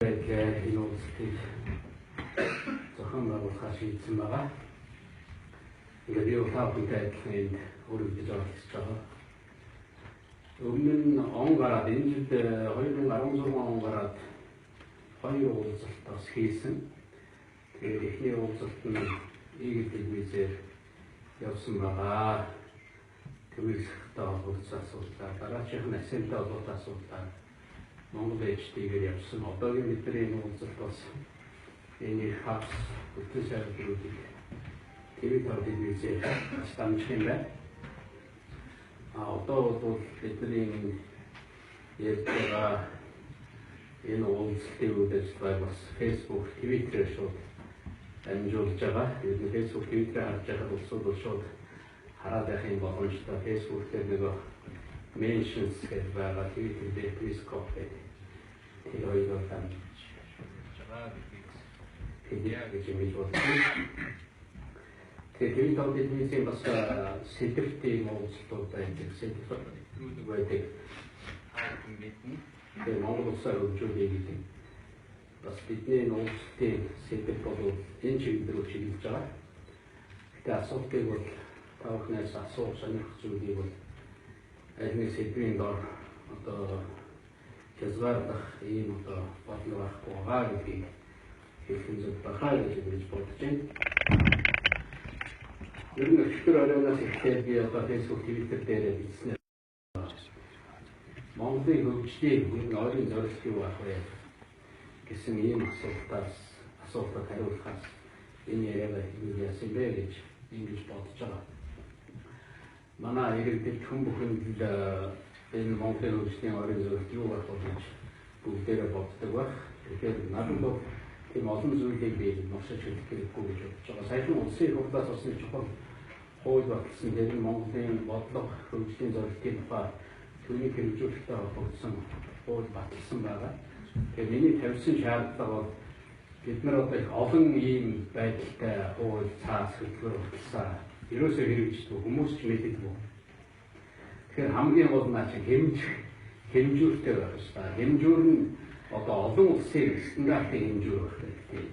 Энэ үйлчлэлийг зохион байгуулахаар шийдсэн байгаа. Тэгээд би та бүхэнтэй адилхан энд өргөдөж оролцож байгаа. Өмнө нь он гараад энэ жилд 2016 он гараад хоёр уулзалт бас хийсэн. Тэгээд эхний уулзалт нь Игэл телевизээр явсан байгаа. Төвөглөхтэй холбоотой асуудлаа, дараачих нь асемтэй холбоотой асуудлаа Монгол ээжтэйгээр явсан. Одоогийн бидний энэ уулзалт бас энэ хавс бүтэн сайжруулалтыг телевизээр дамжих юм байна. Одоо бол бидний ярьж байгаа энэ уулзалтын үйл ажиллагааг бас Facebook, Twitter-ээр шууд амжуулж байгаа. Тэгээд Facebook, Twitter-ээр харж байхад улсууд шууд хараад байх юм боломжтой. Facebook дээр нэг mentions гэж байгаа, Twitter-дээр Periscope гэдэг. Тэр хоёроо дамжиж байгаа гэж ингэж бодсон. Тэгээд телевизийн бас сэдвтэй уулзалтууд байдаг. Сэдвүүд байдаг. Тэгээд Монгол улсаар хөгжүүлэх гэдэг. Бас бидний уулзалтын сэдв бол энэ чиглэл рүү чиглэж байгаа. Тэгээд асуултыг бол та бүхнээс асуух сонирхох зүйлийг бол аль нэг сэдвийн дор одоо хязгаарлах ийм одоо бодлого байхгүй байгаа гэдгийг хэлхэн зөв бахаа гэж бодож байна. Ер нь өчигдөр оройноос эхлээд би одоо Facebook, Twitter дээр бичснээр Монголын хөгжлийн ойрын зорилт юу байх вэ гэсэн ийм асуултад хариулахаас энэ яриагаа хийх яасан бэ гэж ингэж бодож байгаа. Манай иргэдэд хүн бүхэнд энэ Монголын хөгжлийн ойрын зорилт юу байх вэ гэж бүгдээрээ боддог байх. Тэгэхээр надад бол тийм олон зүйлийг би нуршиж хэлэх хэрэггүй гэж бодож байгаа. Саяхан улсын их хурлаас бас нэг чухал хууль баталсан. Тэр нь Монголын бодлого хөгжлийн зорилтын тухай түүнийг хэрэгжүүлэхтэй холбогдсон хууль баталсан байгаа. Тэгэхээр миний тавьсан шаардлага бол бид нар одоо их олон ийм байдалтай хууль, цаас, хөтөлбөр баталсан. Ерөөсөө хэрэгждэг хүмүүс ч мэддэггүй. Тэгэхээр хамгийн гол нь хэмжүүртэй байх ёстой. Хэмжүүр нь одоо олон улсын стандартын хэмжүүр байх хэрэгтэй.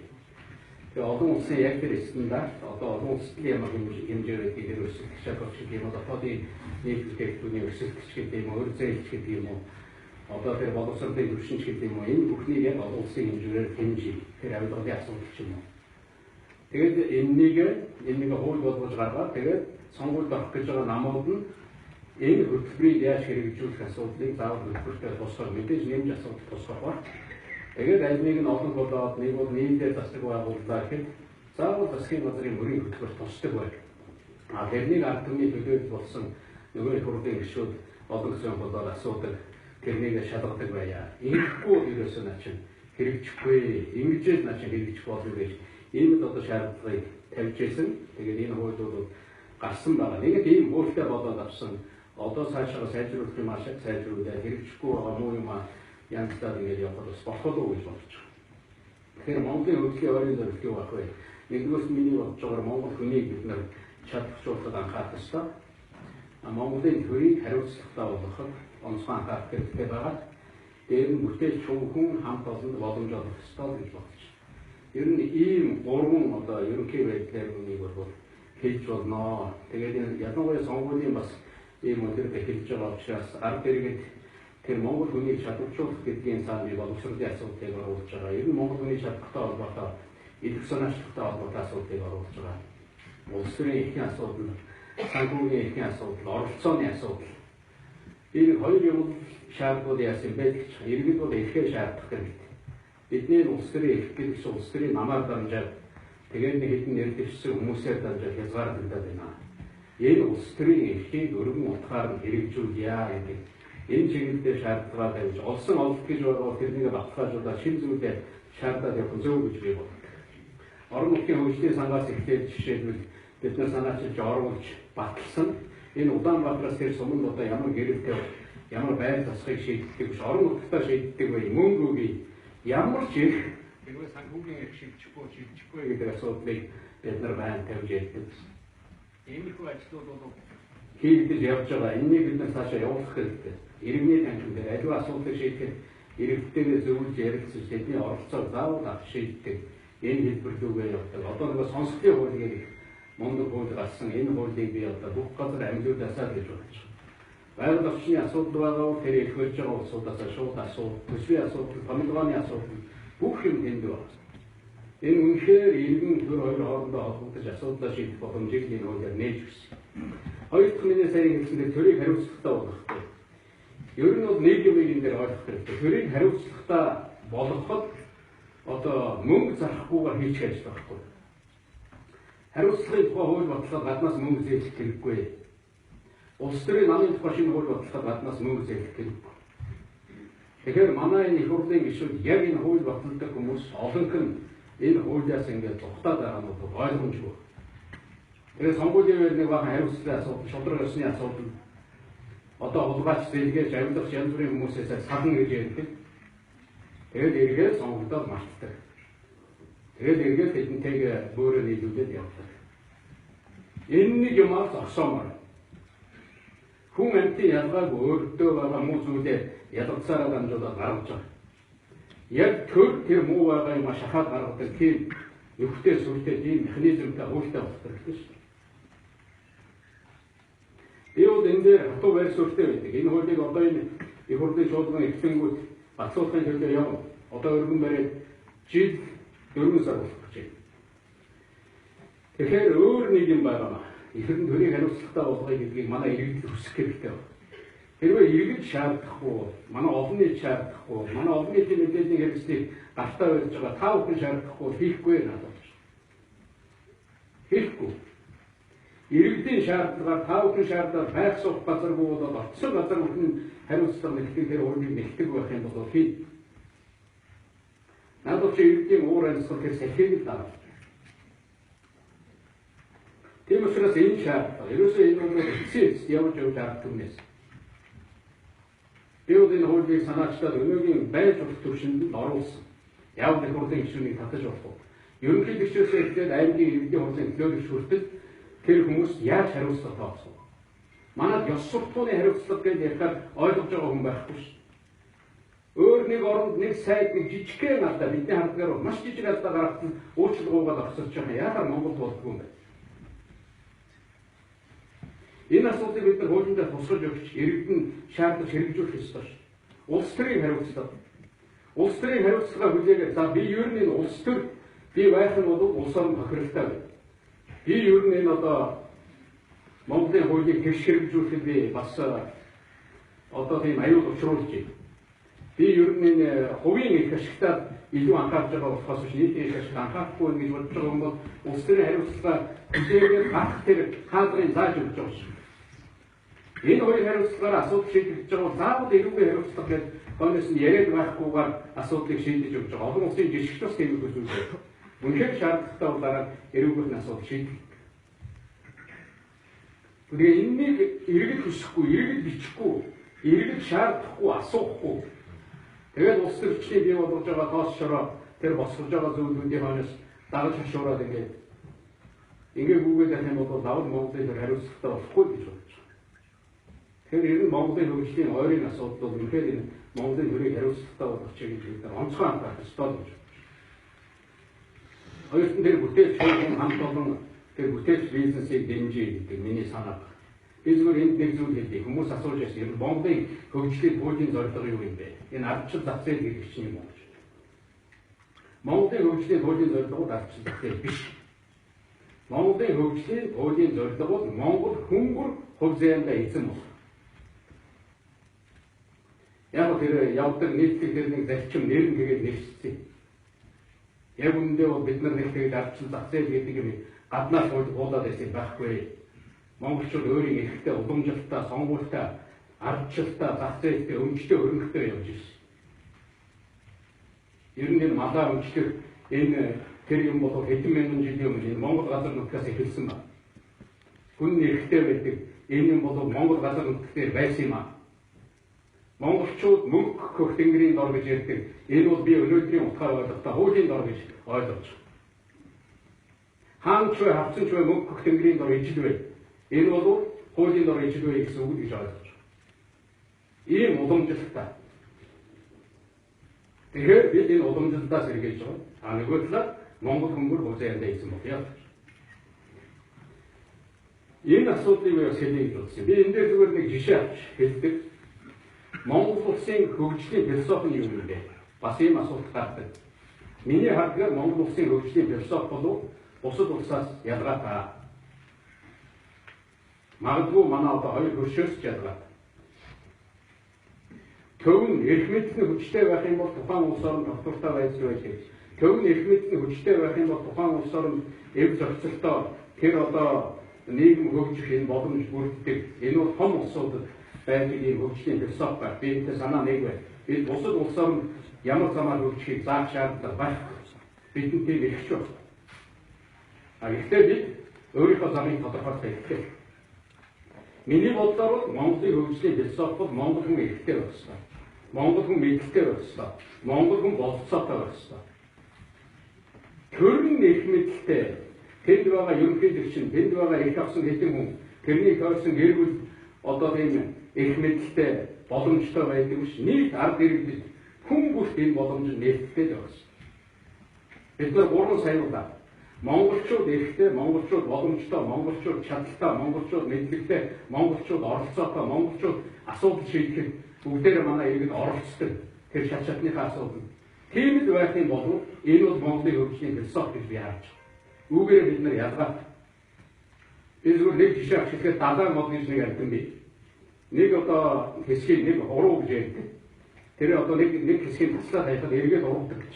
Тэгээ олон улсын яг тэр стандарт одоо олон улсын ямар хэмжээр байдгийг тэр өсөлтөж авах шиг юм одоо хотын нийт бүтээгдэхүүний өсөлтөж гэдэг юм уу, өр зээлч гэдэг юм уу, одоо тэр боловсролын төвшинч гэдэг юм уу, энэ бүхнийг яг олон улсын хэмжүүрээр хэмжиж тэр авилгалын асуудал ч юм уу. Тэгээд энэнийг хууль болгож гаргаад тэгээд сонгуульд орох гэж байгаа намууд нь энэ хөтөлбөрийг яаж хэрэгжүүлэх асуудлыг заавал хөтөлбөртэй тусгах мэдээж нэмж асуудал тусгах ба. Тэгээд аль нэг нь олон болоод нэг бол нийлдээ засдаг байгууллаа гэхэд заавал засгийн газрын мөрийн хөтөлбөр тусдаг байг. Тэрнийг ард түмний төлөөд болсон нөгөө хурлын гишүүд олон гэсэн болоод асуудаг тэрнийг шалгадаг байя. Ингэхгүй ерөөсөө начин хэрэгжихгүй, ингэж начин хэрэгжих болов гэж ийм л одоо шаардлагыг тавьж ирсэн. Тэгээд энэ хууль бол гарсан байгаа. Нэг ийм хуультай болоод авсан. Одоо цаашаа сайжруулах юм ашиг сайжруулаад хэрэгжихгүй байгаа муу юм янзлаад ингэж явах бас болохгүй гэж бодож байна. Тэгэхээр Монголын хөгжлийн ойрын зорилт юу байх вэ? Нэгдүгээрт миний бодож байгаагаар Монгол хүнийг бид нар чадварчлуулахад анхаарах ёстой. Монголын төрийг хариуцлагатай болгоход онцгой анхаарах хэрэгтэй байгаа. Дээр нь бүтээлч хүн хамт олонд боломж олох ёстой гэж бодож байна. Ер нь ийм гурван одоо ерөнхий байдлаар үнийг бол хэлж болно. Тэгээд энэ ялангуяа сонгуулийн бас ийм өдөр эхэлж байгаа учраас ард иргэд тэр Монгол хүнийг чадварчлуулах гэдгийн цаана би боловсролын асуудлыг оруулж байгаа. Ер нь Монгол хүний чадвартай холбоотой, идэх санаачлагтай холбоотой асуудлыг оруулж байгаа. Улс төрийн эрхийн асуудал, санхүүгийн эрхийн асуудал, оролцооны асуудал. Энэ хоёр юм шаардлагууд яасан бэ гэж иргэд бол эрхээ шаардах хэрэгтэй. Бидний улс төрийн эрх гэдэг улс төрийн намаар дамжаад тэгээд нэг хэдэн нэрдэвчсэн хүмүүсээр дамжаад хязгаарлагдаад байна. Энэ улс төрийн эрхийг өргөн утгаар нь хэрэгжүүлъя гэдэг энэ чиглэлээр шаардлагаа тавьж олсон олт гэж байгаа тэрнийг баталгаажуулаад шин зүйлээр шаардаад явах зөв гэж би боддог. Орон нутгийн хөгжлийн сангаас эхлээд жишээлбэл бид нар санаачилж оруулж баталсан энэ Улаанбаатараас тэр суманд одоо ямар гэрэлтэй ямар байр засгыг шийддэг биш орон нутгатаа шийддэг бай мөнгөгүй ямар ч их тэрвээ санхүүгийн эрх шийдчихгүй гэдэг асуудлыг бид нар байна тавьж ярьдаг. Иймэрхүү ажлууд бол хийгдэж явж байгаа. Энийг бид нар цаашаа явуулах хэрэгтэй. Иргэний танхим дээр аливаа асуудлыг шийдэхэд иргэдтэйгээ зөвлөж ярилцаж тэдний оролцоог заавал авч шийддэг энэ хэлбэр рүүгээ явдаг. Одоо нэг сонсголын хуулийг мундаг хууль гарсан энэ хуулийг би одоо бүх газар амжуулаасаа гэж бодож байна. Байгаль орчны асуудал байгаа бол тэр их хөлж байгаа улсуудаас шууд асуудал, төсвийн асуудал, томилгооны асуудал бүх юм тэнд байна. Энэ үнэхээр иргэн төр хоёр хоорондоо холбогдож асуудлаа шийдэх боломжийг энэ хуулиар нээж өгсөн. Хоёр дахь миний саяхан хэлсэндээ төрийг хариуцлагатай болгохгүй. Ер нь бол нэг юм энэ дээр ойлгох хэрэгтэй. Төрийг хариуцлагатай болгоход одоо мөнгө зарахгүйгээр хийчих ажил байхгүй. Хариуцлагын тухай хууль баталгаад гаднаас мөнгө зээлэх хэрэггүй. Улс төрийн намын тухай шинэ хууль баталгаад гаднаас мөнгө зээлэх хэрэггүй. Тэгэхээр манай энэ их хурлын гишүүд яг энэ хууль баталдаг хүмүүс олонх нь энэ хуулиас ингээд зугатаад байгаа нь ойлгомжгүй. Тэгээд сонгуулийн нэг бахан хариуцлагын асуудал, шудраг ёсны асуудал одоо хулгайч зээлгээж амьдарч янз бүрийн хүмүүсээс сална гэж ярьдаг. Тэгээд эргээд сонгогдоод мартдаг. Тэгээд эргээд тэднтэйгээ бөөрөө нийлүүлээд явдаг. Энэ нэг юмар зогсоомор. Хүн амьтын ялгааг өөртөө байгаа муу зүйлээ ялгацаараа дамжуулаад гаргаж байгаа. Яг тэр муу байгаа юм шахаад гаргадаг тийм өвхтэй сүртэй тийм механизмтай хуультай болох хэрэгтэй шүү дээ. Би бол энэ дээр хатуу байр суурьтай байдаг. Энэ хуулийг одоо энэ их хурлын шуулгын эхлэнгүүт батлуулахын төлөө явна. Одоо өргөн бариад жил 4 сар болох гэж байна. Тэгэхээр өөр нэг юм байна. Ихэнх төрийн хариуцлагатай болгоё гэдгийг манай иргэд хүсэх хэрэгтэй байна. Хэрвээ иргэд шаардахгүй, манай олон нийт шаардахгүй, манай олон нийтийн мэдээллийн хэрэгслийг гартаа барьж байгаа та бүхэн шаардахгүй хийхгүй надад. Хийхгүй. Иргэдийн шаардлагаар та бүхэн шаардаад байх суух газаргүй болоод оцсон газар бүхэн хариуцлага нэгтгэх тэр хуулийг нэгтгэх байх юм бол хий. Надад чи иргэдийн уур амьсгал тэр салхийг л даа. Тийм учраас энэ шаардлага ерөөсөө энэ өмнө хэсэгт явж байгаа түнээс. Би энэ хуулийг санаачлаад өнөөгийн байж болох төвшөнд оруулсан. Яг их хурлын гишүүнийг татаж болохгүй. Ерөнхий гишүүнээс эхлээд аймгийн иргэдийн хурлын төлөөлөгч хүртэл тэр хүмүүс яаж хариуцлага тооцсон. Манайд ёс суртахууны хариуцлага гэж ярихаар ойлгож байгаа хүн байхгүй шүү. Өөр нэг оронд нэг сайд нэг жижигхэн алдаа бидний хардгаар маш жижиг алдаа гаргахад уучлалгүйгээр авсарч байгаа. Яагаад Монгол болдгоо юм бэ? Энэ асуудлыг бид нар хуулиндаа тусгаж өгч иргэдэн шаардаж хэрэгжүүлэх ёстой шүү. Улс төрийн хариуцлага. Улс төрийн хариуцлага хүлээгээд за би ер нь энэ улс төр би байх нь бол улс орон тохиролтой байна. Би ер нь энэ одоо Монголын хуулийг тэгш хэрэгжүүлэхэд би бас одоо тийм аюул учруулж байна. Би ер нь энэ хувийн их ашигтад илүү анхаарч байгаа болохоос нийтийн их ашиг анхаарахгүй гэж бодож байгаа юм бол улс төрийн хариуцлага хүлээгээд гарах тэр хаалгын зааж өгч байгаа шүү. Энэ хоёр хариуцлагаар асуудал шийдэгдэж байгаа бол заавал эрүүгийн хариуцлага гэж хойноос нь яриад байхгүйгээр асуудлыг шийдэж өгч байгаа. Олон улсын жишгч бас тийм их зүйл. Үнэхээр шаардлагатай бол дараа эрүүгийн асуудал шийдэгдэх. Тэгээ энэнийг иргэд хүсэхгүй, иргэд бичихгүй, иргэд шаардахгүй, асуухгүй. Тэгээд улс төрчний бий болгож байгаа тоос шороо тэр босгож байгаа зүйлүүдийн хойноос дагаж хашуураад ингээд гүгээд байх юм бол заавал Монголын хариуцлагатай болохгүй гэж бодож байна. Тэгэхээр ер нь Монголын хөгжлийн ойрын асуудал бол үнэхээр энэ Монголын хөрийг хариуцлагатай болгох чиг гэж бид нар онцгой анхаарах ёстой гэж байна. Хоёрт нь тэр бүтээлч хамт олон тэр бүтээлч бизнесийг дэмжиж гэдэг миний санаа байна. Би зүгээр энд нэг зүйл хэлье. Хүмүүс асууж байсан юм Монголын хөгжлийн хуулийн зорилго юу юм бэ? Энэ ардчил зах зээл гэдэг чинь юм уу гэж. Монголын хөгжлийн хуулийн зорилго ардчил зах зээл биш. Монголын хөгжлийн хуулийн зорилго бол Монгол хөнгөр хувь зээндээ эзэн болох. Яг тэр явдаг нийтлэг тэр нэг зарчим нэрнэ тэгээд нэрчсэн. Яг үүндээ бол бид нар нэг тэгээд ардчил зах зээл гэдэг юм гаднаас хуулаад байсан байхгүй. Монголчууд өөрийн эрхтэй, уламжлалтай, сонгуультай, ардчилтай, зах зээлтэй, өмчтэй, өрнөхтэй явж ирсэн. Ер нь энэ малаа өмчлөх энэ тэр юм бол хэдэн мянган жилийн өмнө энэ Монгол газар нутгаас эхэлсэн байна. Хүн эрхтэй байдаг энэ юм бол Монгол газар нутгаар байсан юм аа. Монголчууд мөнгө хөх тэнгэрийн дор гэж ярьдаг. Энэ бол би өнөөдрийн утгаар ойлгохдоо хуулийн дор гэж ойлгож байна. Хаанч вэ, хавцанч вэ мөнгө хөх тэнгэрийн дор ижил вэ? Энэ бол хуулийн дор ижил вэ гэсэн үг гэж ойлгож байна. Ийм уламжлалтай. Тэгэхээр бид энэ уламжлалдаа сэргийлж байгаа. А нөгөө талаар Монгол хүмүүс хузаанд ийсэн бодлоо. Энэ асуудлыг бас хэлье гэж бодсон. Би энэ дээр зүгээр нэг жишээ авч хэлдэг. Монгол улсын хөгжлийн философи нь юу юм бэ? Бас ийм асуулт гардаг. Миний хардгаар Монгол улсын хөгжлийн философи бол бусад улсаас ялгаатай. Магадгүй манай одоо хоёр хөршөөс ялгаатай. Төв нь эрх мэдэл нь хүчтэй байх юм бол тухайн улс орн доктортой байж байдаг. Төв нь эрх мэдэл нь хүчтэй байх юм бол тухайн улс орн эв зохицолтой тэр одоо нийгэм хөгжих энэ боломж бүрддэг. Энэ бол том улсуудад байдаг ийм хөгжлийн философи байна. Би энэ санаа нэг байна. Бид бусад улс орн ямар замаар хөгжихийг заах шаардлага байхгүй. Бидэнд тийм эрхч байна. Гэхдээ бид өөрийнхөө замыг тодорхойлох хэрэгтэй. Миний бодлоор Монголын хөгжлийн философи бол монгол хүн эрхтэй байх ёстой. Монгол хүн мэдлэгтэй байх ёстой. Монгол хүн болцоотой байх ёстой. Төрн эрх мэдэлтэй тэнд байгаа ерөнхийлөгч нь, тэнд байгаа эрх авсан хэдэн хүн, тэрний тойрсон гэр бүл одоо тийм эрх мэдэлтэй боломжтой байдаг биш. Нийт ард иргэд хүн бүрт энэ боломж нээлттэй байх ёстой. Бид нар 3 сая монголчууд эрхтэй, монголчууд боломжтой, монголчууд чадaltaй, монголчууд мэдлэгтэй, монголчууд оролцоотой, монголчууд асуудал шийдэхэд бүгдээрээ манай иргэд оролцдог. Тэр шатныхаа асуудал. Тийм л байх юм бол энэ бол Монголын хөгжлийн философи гэж би харж байна. Үүгээр бид нар ялгаатай. Би зөвхөн нэг жишээ авч хэлэхэд далайн мод гэж нэг амьтан бий. Нэг одоо хэсгийг нэг уруу гэж ярьдаг. Тэр одоо нэг хэсгийг таслаад хайхад эргээд уруудаг гэж.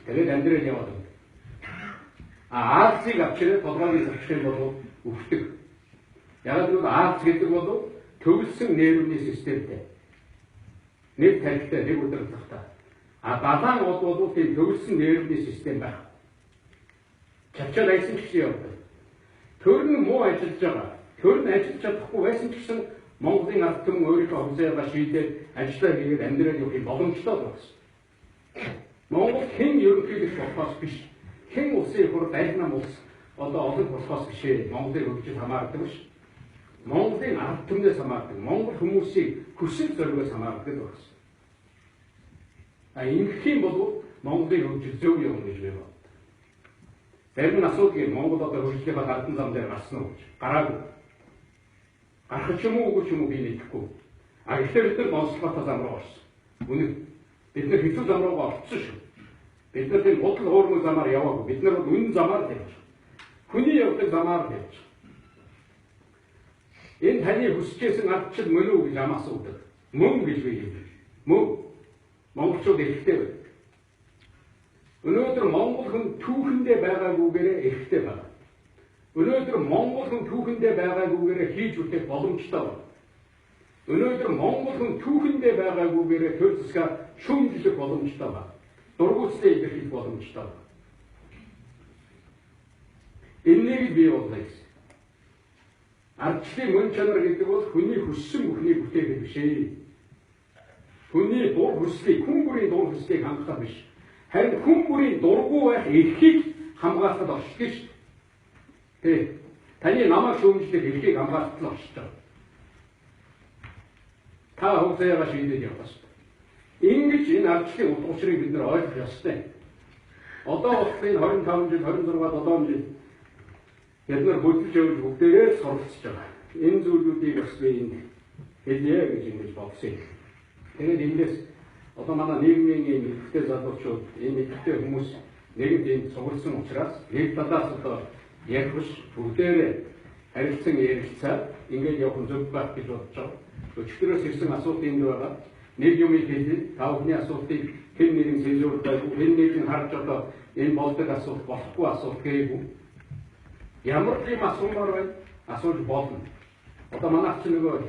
Тэгээд амьдрал яваад байна. Аалзыг авчирээ толгойг авчих юм бол өвддөг. Яг л аалз гэдэг бол төвлөсөн нейроны системтэй. Нэг тарихтай, нэг удирдлагатай. Далайн мод бол тийм төвлөсөн нейроны систем байх. Чавчаад айсан ч гэсэн явдаг. Төр нь муу ажиллаж байгаа. Төр нь ажиллаж чадахгүй байсан ч гэсэн Монголын ард түмэн өөрийнхөө хэмжээгээ шийдээд ажиллаа хийгээд амьдрал явахын боломжтой болсон. Монгол хэн ерөнхийлөгч болохоос биш. Хэн улсын хурд аль нам улс одоо олон болохоос бишээ. Монголын хөгжил хамаардаг биш. Монголын ард түмнээс хамаардаг. Монгол хүмүүсийг хүсэл зоригоос хамаардаг болсон. Ингэх юм бол Монголын хөгжил зөв явна гэж би боддог. Зарим нь асуудаг юм. Монгол одоо хөгжлийнхаа гардан зам дээр гарсан уу гэж. Гараагүй. Гарах ч юм уу үгүй ч юм уу би мэдэхгүй. Гэхдээ бид нар Монголын зам руу орсон. Үнэн. Бид нар хэцүү зам руу орсон шүү. Бид нар тийм худал хуурмаг замаар яваагүй. Бид нар бол үнэн замаар явж байгаа. Хүний явдаг замаар явж байгаа. Энэ таны хүсчээсэн ардчил мөн үү гэж ам асуудаг. Мөн гэж би хэлдэг. Мөн. Монголчууд эрхтэй байдаг. Өнөөдөр Монгол хүн түүхэндээ байгаагүйгээрээ эрхтэй байна. Өнөөдөр Монгол хүн түүхэндээ байгаагүйгээрээ хийж үтэх боломжтой байна. Өнөөдөр Монгол хүн түүхэндээ байгаагүйгээрээ төр засгаа шүүмжлэх боломжтой байна. Дургуутстай илэрхийлэх боломжтой байна. Энийг бий болгоё гэсэн. Ардчлалын мөн чанар гэдэг бол хүний хүссэн бүхний бүтээгдэхүүн биш ээ. Хүний дур хүслийг, хүн бүрийн дур хүслийг хангах биш. Харин хүн бүрийн дургүй байх эрхийг хамгаалахад оршдог шүү дээ. Таны намайг шүүмжлэх эрхийг хамгаалахад оршиж байгаа. Та хөвсөйгөө шийдэж явах ёстой. Ингэж энэ ардчлалын утга учирыг бид нар ойлгох ёстой. Одоо болохын 25 жил, 26 7 жил бид нар хөдөлж явж бүгдээрээ суралцж байгаа. Энэ зүйлүүдийг бас би энд хэлье гэж ингэж бодсон. Тэгээд эндээс одоо манай нийгмийн ийм хэрэгтэй залуучууд, ийм хэрэгтэй хүмүүс нэгэн тийм цугласан учраас нэг талаас одоо ярих биш бүгдээрээ харилцан ярилцаад ингэж явах нь зөв байх гэж бодож байгаа. Өчигдөрөөс ирсэн асуулт энд байгаа. Нэг юм хэлээ, та бүхний асуултыг хэн нэгэн сэжүүр байгуу, хэн нэгэн харж одоо энэ болдог асуулт болохгүй асуулт гээгүй. Ямар ч юм асуумаар байна, асууж болно. Одоо манайх ч нөгөө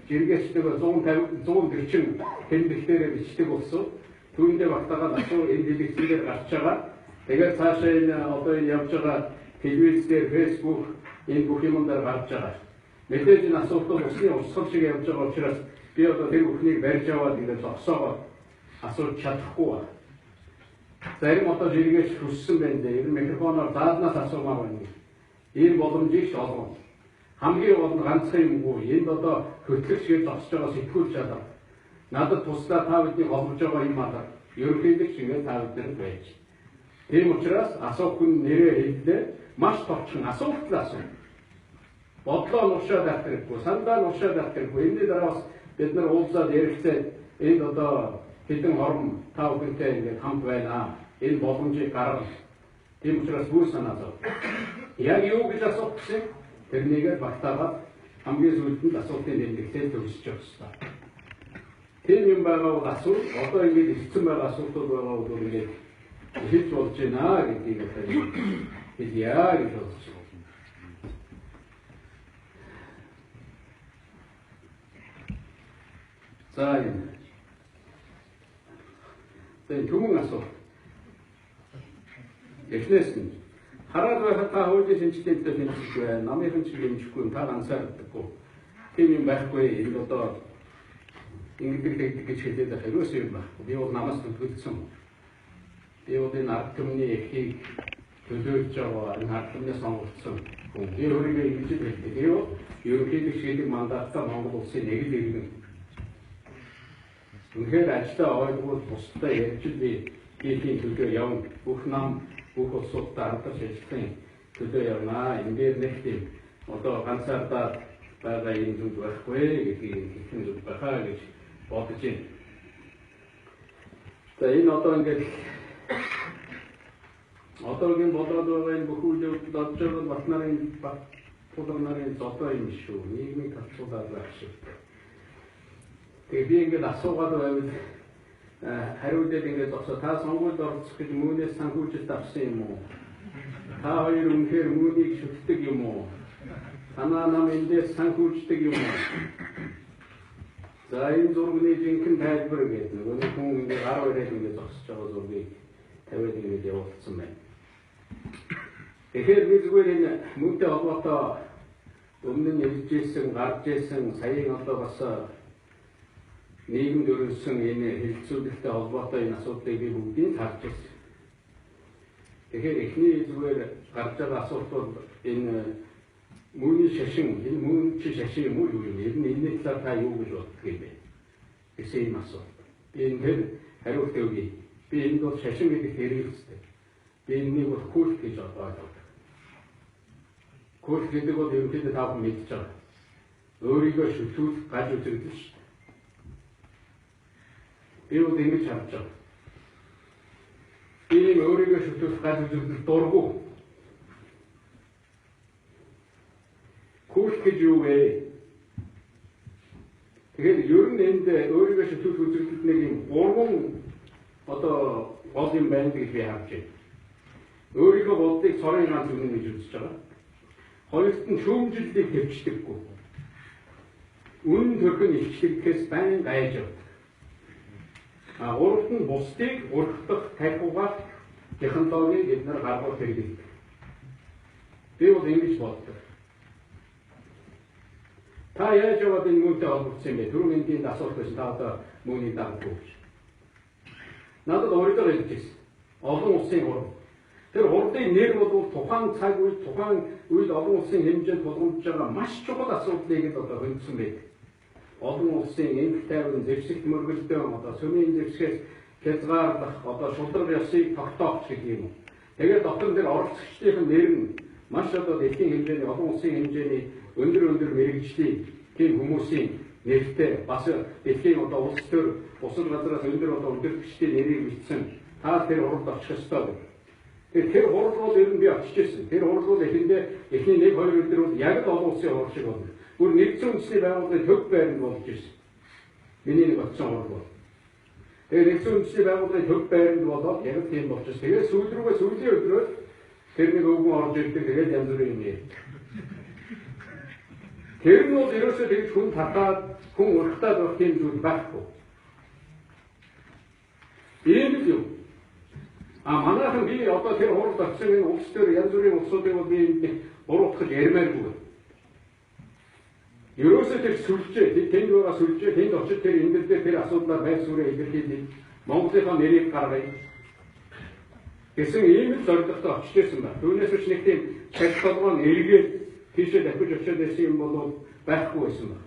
жиргээс нөгөө 140 тэмдэглэлээр бичдэг болсон. Түүндээ багтагаад асуу энэ дэлгэцээр гарч байгаа. Тэгээд цаашаа энэ одоо явж байгаа телевиз дээр, фэйсбүүк энэ бүх юмдаар гарч байгаа. Мэдээж энэ асуулт бол усны урсгал шиг явж байгаа учраас би одоо тэр бүхнийг барьж аваад ингээд зогсоогоо асууж чадахгүй байна. Зарим одоо жиргээс хүссэн байна дээ. Энэ микрофоноор зааднаас асуумаар байна. Ийм боломжийг ч олгоно. Хамгийн гол нь ганцхан юмгүй. Энд одоо хөтлөгчгээд зогсож байгаа сэтгүүл чадвар. Надад туслаа та бидний олгож байгаа юм аа. ерөнхийлөгч ингээд та бүдэнд байж. Тийм учраас асуух хүн нэрээ хэллээ маш товчхон асуултал асуу. Бодлоо нуршаад авах хэрэггүй, сандаа нуршаад авах хэрэггүй. Энэний дараас бид нар уулзаад ярилцээд энд одоо хэдэн хором та бүхэнтэй ингээд хамт байна. Энэ боломжийг гаргал. Тийм учраас бүр санаа зов. Яг юу гэж асуух гэсэн тэрнийгээ багтаагаад хамгийн сүүлд нь асуултын тэмдэглэлээр төгсөж явах хэрэгтэй. Тийм юм байгаа бол асуу. Одоо ингээд ирсэн байгаа асуултууд байгаа бол ингээд хэлж болж байна гэдгийг хэлье гэж бодож байна. За энэ. Тэгээ түмэн асуулт. Эхнээс нь хараад байхад та хуулийн шинжилгээтэй тэмцэж байна. Намынхан ч хэмжихгүй та ганцаардаггүй. Тийм юм байхгүй. Энэ одоо ингэж хэлээд байх ерөөсөө юм байхгүй. Би бол намаас төлөвлөсөн. Би бол энэ ард түмний эхийг төлөөлж байгаа энэ ард түмний сонгогдсон хүн. Би өөрийгөө ингэж хэлдэг. Би бол ерөнхийлөгч гэдэг мандаттай Монгол улсын нэг л иргэн. Үнэхээр ажлаа ойлгуул бусдаа ярьж би хийхин төлөө явна. Бүх нам бүх улсуудтай хамтарч ажиллахын төлөө явна. Эндээр нэг тийм одоо ганцаардаа байгаа юм зүйл байхгүй гэдгийг хэлсэн зүйл байхаа гэж бодож байна. За энэ одоо ингээд одоогийн болоод байгаа энэ бүх үйлдэл бодож байгаа бас нарын зодоо юм шүү. Нийгмийг талцуулаад байх шиг. Тэгээ би ингээд асуугаад байвал хариултад ингээд зогсоо та сонгуульд оролцох гэж мөнөөс санхүүжилт авсан юм уу? Та хоёр үнэхээр мөнийг шүтдэг юм уу? Танаа нам эндээс санхүүждэг юм уу? За энэ зургийн жинхэнэ тайлбар гэдэг нөгөө хүн ингээд 12-аар ингээд зогсож байгаа зургийг тавиад ингээд явуулсан байна. Тэгэхээр би зүгээр энэ мөнтэй холбоотой өмнө нь иржсэн, гарч ирсэн, саяын одоо бас нийгэмд өрнөсөн энэ хэлэлцүүлэлтэй холбоотой энэ асуудлыг би бүгдийг харж ирсэн. Тэгэхээр эхний зүгээр гарч байгаа асуулт бол энэ мөний шашин, энэ мөн чи шашин юм уу юу юм? Ер нь энэний талаар та юу гэж боддог юм бэ? Гэсэн юм асуулт. Би энэ хариулт өгье. Би энэ бол шашин гэдэг хэрэгэлцдэг. Би энэнийг бол культ гэж ойлгодог. Культ гэдэг бол ерөнхийдөө та бүхэн мэдж байгаа. Өөрийгөө шүтлүүлэх гаж үзэгдэл шүү дээ. Би бол ингэж харж байгаа. Би өөрийгөө шүтлүүлэх гаж үзэгдэл дургу. Культ гэж юу вэ? Тэгэхээр ер нь энд өөрийгөө шүтлүүлэх үзэгдэл нэг юм гурван одоо гол юм байна гэж би харж байна. Өөрийгөө боддыг цорын ганц үнэн гэж үзэж байгаа. Хоёрт нь шүүмжлэлийг хэвчдэггүй. Үнэн төрхөн илчлэгдэхээс байн гайж явдаг. Гуравт нь бусдыг урагдах, тархиугаах технологиг бид нар гаргуулж хэрэглэдэг. Би бол ингэж боддог. Та яаж яваад энэ мөнтэй холбогдсон юм бэ? Түрүүн энд асуулт байсан. Та одоо мөний дагдаг гэж. Надад өөрөөр хэлчихсэн. Олон улсын хурд. Тэр хурдын нэр бол тухайн цаг үед тухайн үед олон улсын хэмжээнд болгоомж байгаа маш чухал асуудлыг л одоо хөндөсөн байдаг. Олон улсын эмх тайван зэвсэгт мөргөлдөөн одоо сүмийн зэвсгээс хязгаарлах одоо шудраг ёсыг тогтоох гэх юм. Тэгээд дотор дээр оролцогчдын нэр нь маш одоо дэлхийн хэмжээний олон улсын хэмжээний өндөр мэрэгжлийн тийм хүмүүсийн нэртэй бас дэлхийн одоо улс төр бусад газраас өндөр одоо өдөртөгчдийн нэрийг бичсэн. Та тэр хурд очих ёстой. Тэр хурд бол ер нь би очиж ирсэн. Тэр хурд бол эхэндээ эхний 1-2 өдөр бол яг л олон улсын хурд шиг болно. Бүр нэгдсэн үндэсний байгууллагын төв байранд болж ирсэн. Миний нэг очсон хурд бол. Тэгээд нэгдсэн үндэсний байгууллагын төв байранд болоод яг тийм болчихсон. Тэгээд сүүлийн өдрөө тэр нэг өвгөн орж ирдэг. Тэгээд янз бүрийн юм ярьдаг. Тэр нь бол ерөөсөө тэгж хүн татаад хүн урагтаад байх тийм зүйл байхгүй. Ийм л юм. Манайхан би одоо тэр хурд очсон энэ улс төр янз бүрийн улсуудыг бол би буруутгах ярмааргүй. Ерөөсөө тэр сүлжээ, тэнд байгаа сүлжээ, тэнд очиж тэр энэ дээр тэр асуудлаар байр суурь илэрхийлээд Монголынхаа нэрийг гаргая. Гэсэн ийм л зорилготой очиж ирсэн байна. Түүнээс ч нэг тийм шалтгаан эргээд тийшээ давхиж очиод байсан юм бол байхгүй байсан байна.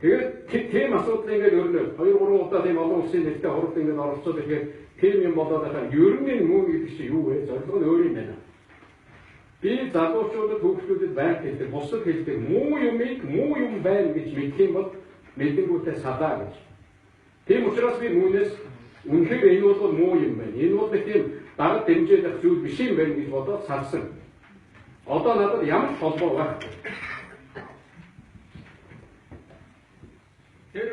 Тэгээд тийм асуудал ингээд өрнөв. 2-3 удаа тийм олон улсын нэртэй хурд ингээд оролцоод ирэхээр тийм юм болоод байгаа. Ер нь мөн гэдэг чинь юу вэ? Зорилго нь өөр юм байна. Би залуучуудад хүүхдүүдэд байх гэдэг, бусад хэлдэг муу юм байна гэж мэдэх юм бол мэдэнгүүтээ салаа гэж. Тийм учраас би түүнээс үнэхээр энэ бол муу юм байна. Энэ бол тийм дараг дэмжиж авах зүйл биш юм байна гэж бодоод салсан. Одоо надад ямар ч холбоо байхгүй. Тэр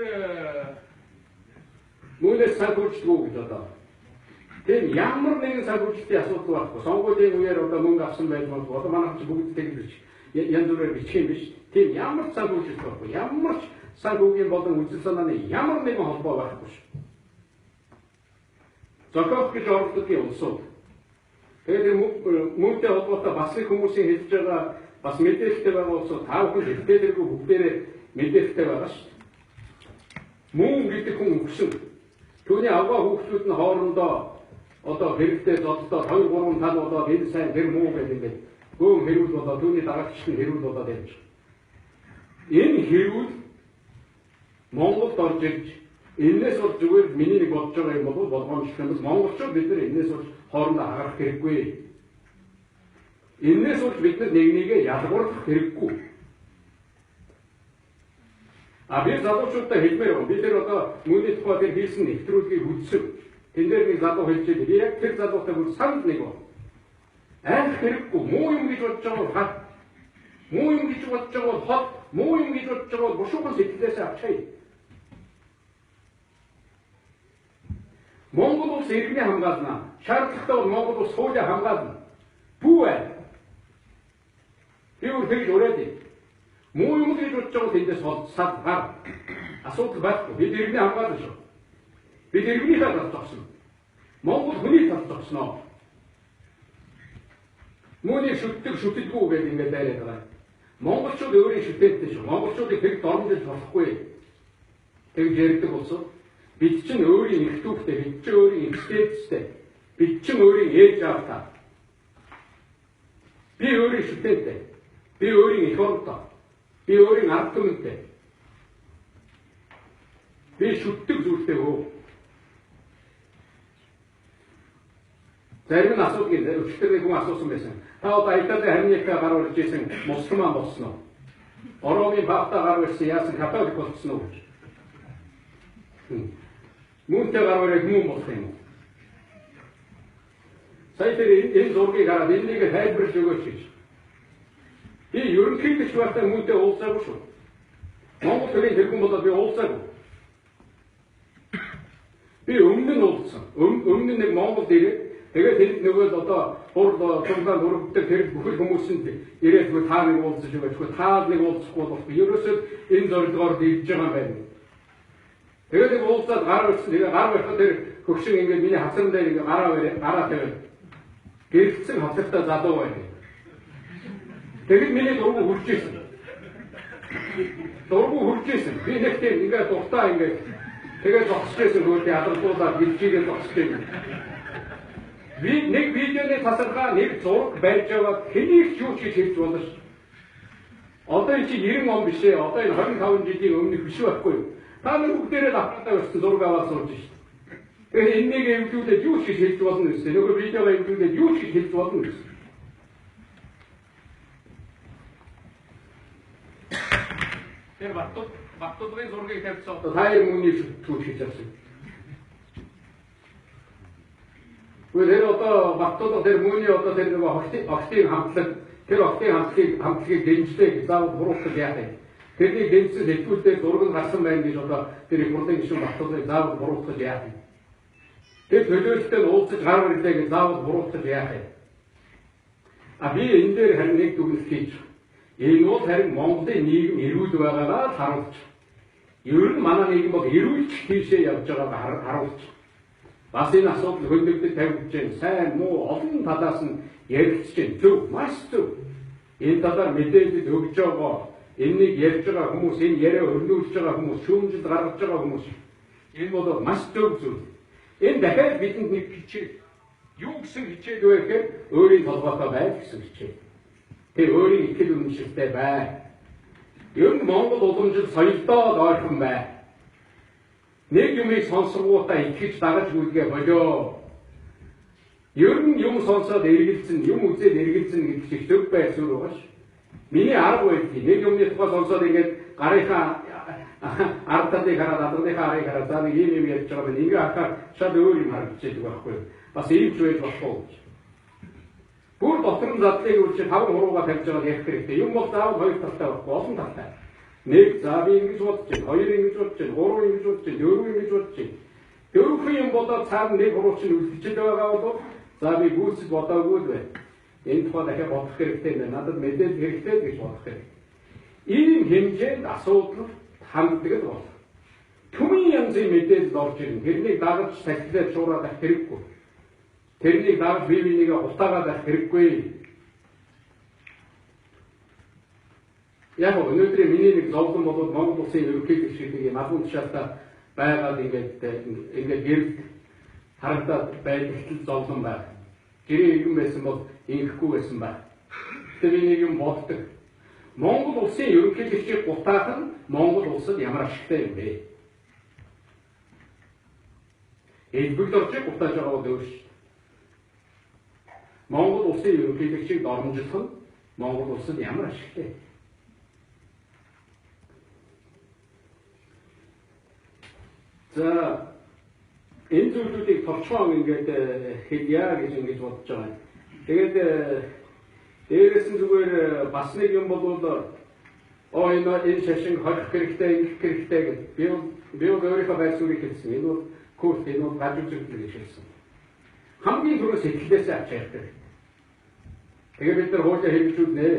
мөнөөс санхүүжилтгүй гэж одоо. Тийм ямар нэгэн санхүүжилтийн асуудал байхгүй. Сонгуулийн үеэр одоо мөнгө авсан байж магадгүй. Одоо манайх ч бүгд тэгж янз бүрээр бичих юм биш. Тийм ямар ч санхүүжилт байхгүй. Ямар ч санхүүгийн болон үзэл санааны ямар нэгэн холбоо байхгүй шүү. Зохиох гэж оролддог улсууд. Тэгээд мөнгөтэй холбоотой бас их хүмүүсийн хэлж байгаа бас мэдээлэлтэй байгаа улсууд таа бүхэн хэлтэлгүй бүгдээрээ мэдээлэлтэй байгаа шүү. Мөн гэдэг хүн өгсөн. Түүний авгаа хүүхдүүд нь хоорондоо одоо хэрэгтэй зоддоо 2-3 тал болоод энэ сайн гэр муу гэдэг ингээд гөөн хэрүүл болоод түүний дараагч нь хэрүүл болоод явж. Энэ хэрүүл Монголд орж ирж энэс бол зүгээр миний нэг бодож байгаа юм бол болгоомжлох юм бол монголчууд бид нар энэс бол хоорондоо харах хэрэггүй. Энэс бол бид нар нэг нэгээ ялгуулах хэрэггүй. А би залуучуудаа хэлмээр байна. Бид нар одоо мөний тухай тэр хийсэн нэвтрүүлгийг үзсэн. Тэн дээр нэг залуу хэлж байгаа. Яг тэр залуутай бүр санд нэг байна. Айх хэрэггүй. Муу юм гэж бодож байгаа бол хат. Муу юм гэж бодож байгаа бол хот. Муу юм гэж бодож байгаа бол бушуухан сэтгэлээс авчая. Монгол улс иргэний хамгаална. Шаардлагатай бол Монгол улс хуулийг хамгаална. Бүү байна. Би өөр тэгж ураад. Муу юм гэж бодож байгаа тэндээс сад гар. Асуудал байхгүй. Бид иргэний хамгаална шүү. Бид иргэний талд зогсно. Монгол хүний талд зогсно. Мууны шүтдэггүй гэдэг ингээд дайраад байгаа. Монголчууд өөрийн шүтээдтэй шүү. Монголчуудыг тэр дормжиж болохгүй. Тэгж ярьдаг болсон. Бид чинь өөрийн их түүхтэй, бид чинь өөрийн эмчтэй, бид чинь өөрийн ээж аавтай. Би өөрийн шүтээдтэй, би өөрийн их оронтой, би өөрийн ард түмэнтэй. Би шүтдэг зүйлтэй хөө. Зарим нь асуудгийн өчтөрний хүн асуусан байсан. Та одоо Италийн харьяатай гаруурж ирсэн мусульман болсон уу? Орогийн баатаа гаруурсан яасан католик болсон уу? Мөнтэй гаруурыг мөн болох юм уу? Сая тэр энэ зургийг хараад энэнийг тайлбарлаж өгөөч гэж. Би ерөнхийдөө байхдаа мөнтэй уулзаагүй шүү. Монгол төрийн тэргүүн болоод би уулзаагүй. Би өмнө нь уулзсан. Өмнө нэг Монголд ирээд тэгээд тэнд нөгөө одоо цуглаан өрөвддөг тэр бүхэл хүмүүсэнд ирээд та нэг уулзаж өгөөч. Та нэг уулзахгүй бол ерөөсөө энэ зорилгоор дийж байгаа юм байна. Тэгээд нэг уулзаад гар барьсан. Тэгээ гар барихад тэр хөгшин ингээд миний хацран дээр ингээд гараа тавиад гэрэлцэн хацартаа залуу байна. Тэгээд миний дургу хурж ирсэн. Би нэг тийм ингээд дуртаа ингээд тэгээд зогсож ирсэн хөөтэй ядралуулаад бэлжигээ зогсож ирсэн. Би нэг видеоны тасархаа нэг зураг байж байгаа хэнийг ч юу ч хийж болно ш. Одоо энэ чи 90 он биш ээ. Одоо энэ 25 жилийн өмнөх биш байхгүй юу? Та нар бүгдээрээ давхраатай барьсан зураг аваад сууж шít. Тэгэхээр энэнийг эвлүүлээд юу ч хийж болно гэсэн. Нөгөө видеого эвлүүлээд юу ч хийж болно гэсэн. Тэр баттуудын зургийг тавьсан. Таяр мөний шүтгүүч хийж авсан. Тэр одоо баттууд тэр мөний одоо тэр нөгөө октийн хамтлаг тэр октийн хамтлагийг дэмжлээ заавал буруутгах яах вэ? Тэрний дэмжсэн хэлбүүлдээ зураг нь гарсан байна гэж одоо тэр их хурлын гишүүн баттуудыг заавал буруутгах яах вэ? Тэр төлөөлөлтөд уулзаж гар барилаа гэж заавал буруутгах яах вэ? Би энэ дээр харин нэг дүгнэлт хийж энэ бол харин Монголын нийгэм эрүүл байгаагаа харуулж. Ер нь манай нийгэм бол эрүүлж тийшээ явж байгааг харуулж. Бас энэ асуудал хөндлөлтөд тавьж байна. Сайн муу олон талаас нь ярилцж байна. Зөв, маш зөв. Энэ талаар мэдээлэл өгж байгаа. Энийг ярьж байгаа хүмүүс, энэ яриа өрнүүлж байгаа хүмүүс, шүүмжил гаргаж байгаа хүмүүс. Энэ бол маш зөв зүйл. Энэ дахиад бидэнд нэг хичээл. Юу гэсэн хичээл вэ гэхээр өөрийн толгойтой байл гэсэн хичээл. Тэр өөрийн ихэл үнэмшилтэй бай. Ер нь Монгол уламжил соёлдоо ойрхон бай. Нэг юмыг сонсгоотаа итгэж дагаж үлгээ болоо. Ер нь юм сонсоод эргэлзэн, юм үзээд эргэлзэн гэдэг шиг төв байх зүйл байгаа ш. Миний арга байдгийг нэг юмны тухай сонсоод ингээд гарынхаа ард талыг хараад адууныхаа арыг хараад за нэг юм ярьж байгаа юм ингээ харахаар шал өөр юм харагдчихдаг байхгүй юу? Бас ийж байж болохгүй. Бүр дотор нь задлыг үржиж таван хурууга тавьж байгаа ярих хэрэгтэй. Юм бол заавал хоёр талтай байхгүй, олон талтай. Нэг за би ингэж бодож байна, хоёр ингэж бодож байна, гурав ингэж бодож байна, дөрөв ингэж бодож байна. Дөрвөн юм болоод цаана нэг хуруу чинь үлдчихэж байгаа бол за би гүйцэд бодоогүй л байна. Энэ тухай дахиад бодох хэрэгтэй байна. Надад мэдээлэл хэрэгтэй гэж бодох хэрэгтэй. Ийм хэмжээнд асуудал ханддаг л бол. Түмэн янзын мэдээлэл орж ирнэ. Тэрнийг дагаж сахилаад шуураад авах хэрэггүй. Тэрнийг дагаж бие бинийгээ утаагаад авах хэрэггүй. Яг өнөөдрийн миний нэг зовлон болоод Монгол улсын ерөнхийлөгч шиг юм албан тушаалтаа байгаад ингээд гэрэл харагдаад байдаг зовлон байна. Гэрээ юм байсан бол ингэхгүй байсан байна. Тэгэхээр би нэг юм боддог. Монгол улсын ерөнхийлөгчийг гутаах нь Монгол улсад ямар ашигтай юм бэ? Элбэг дорчиг гутааж байгаа бол өөр шүү. Монгол улсын ерөнхийлөгчийг доромжлох нь Монгол улсад ямар ашигтай? За энэ зүйлүүдийг товчхон ингээд хэлье гэж ингэж бодож байгаа. Тэгээд дээрээс нь зүгээр бас нэг юм бол энэ шашин хорих хэрэгтэй, ингэх хэрэгтэй гэдэг. Би өөрийнхөө байр суурийг хэлсэн. Энэ бол курс, энэ бол гадуур зүйл гэж хэлсэн. Хамгийн түрүү сэтгэлээсээ авч ярьдаг. Тэгээд бид нар хуулиа хэрэгжүүлнэ.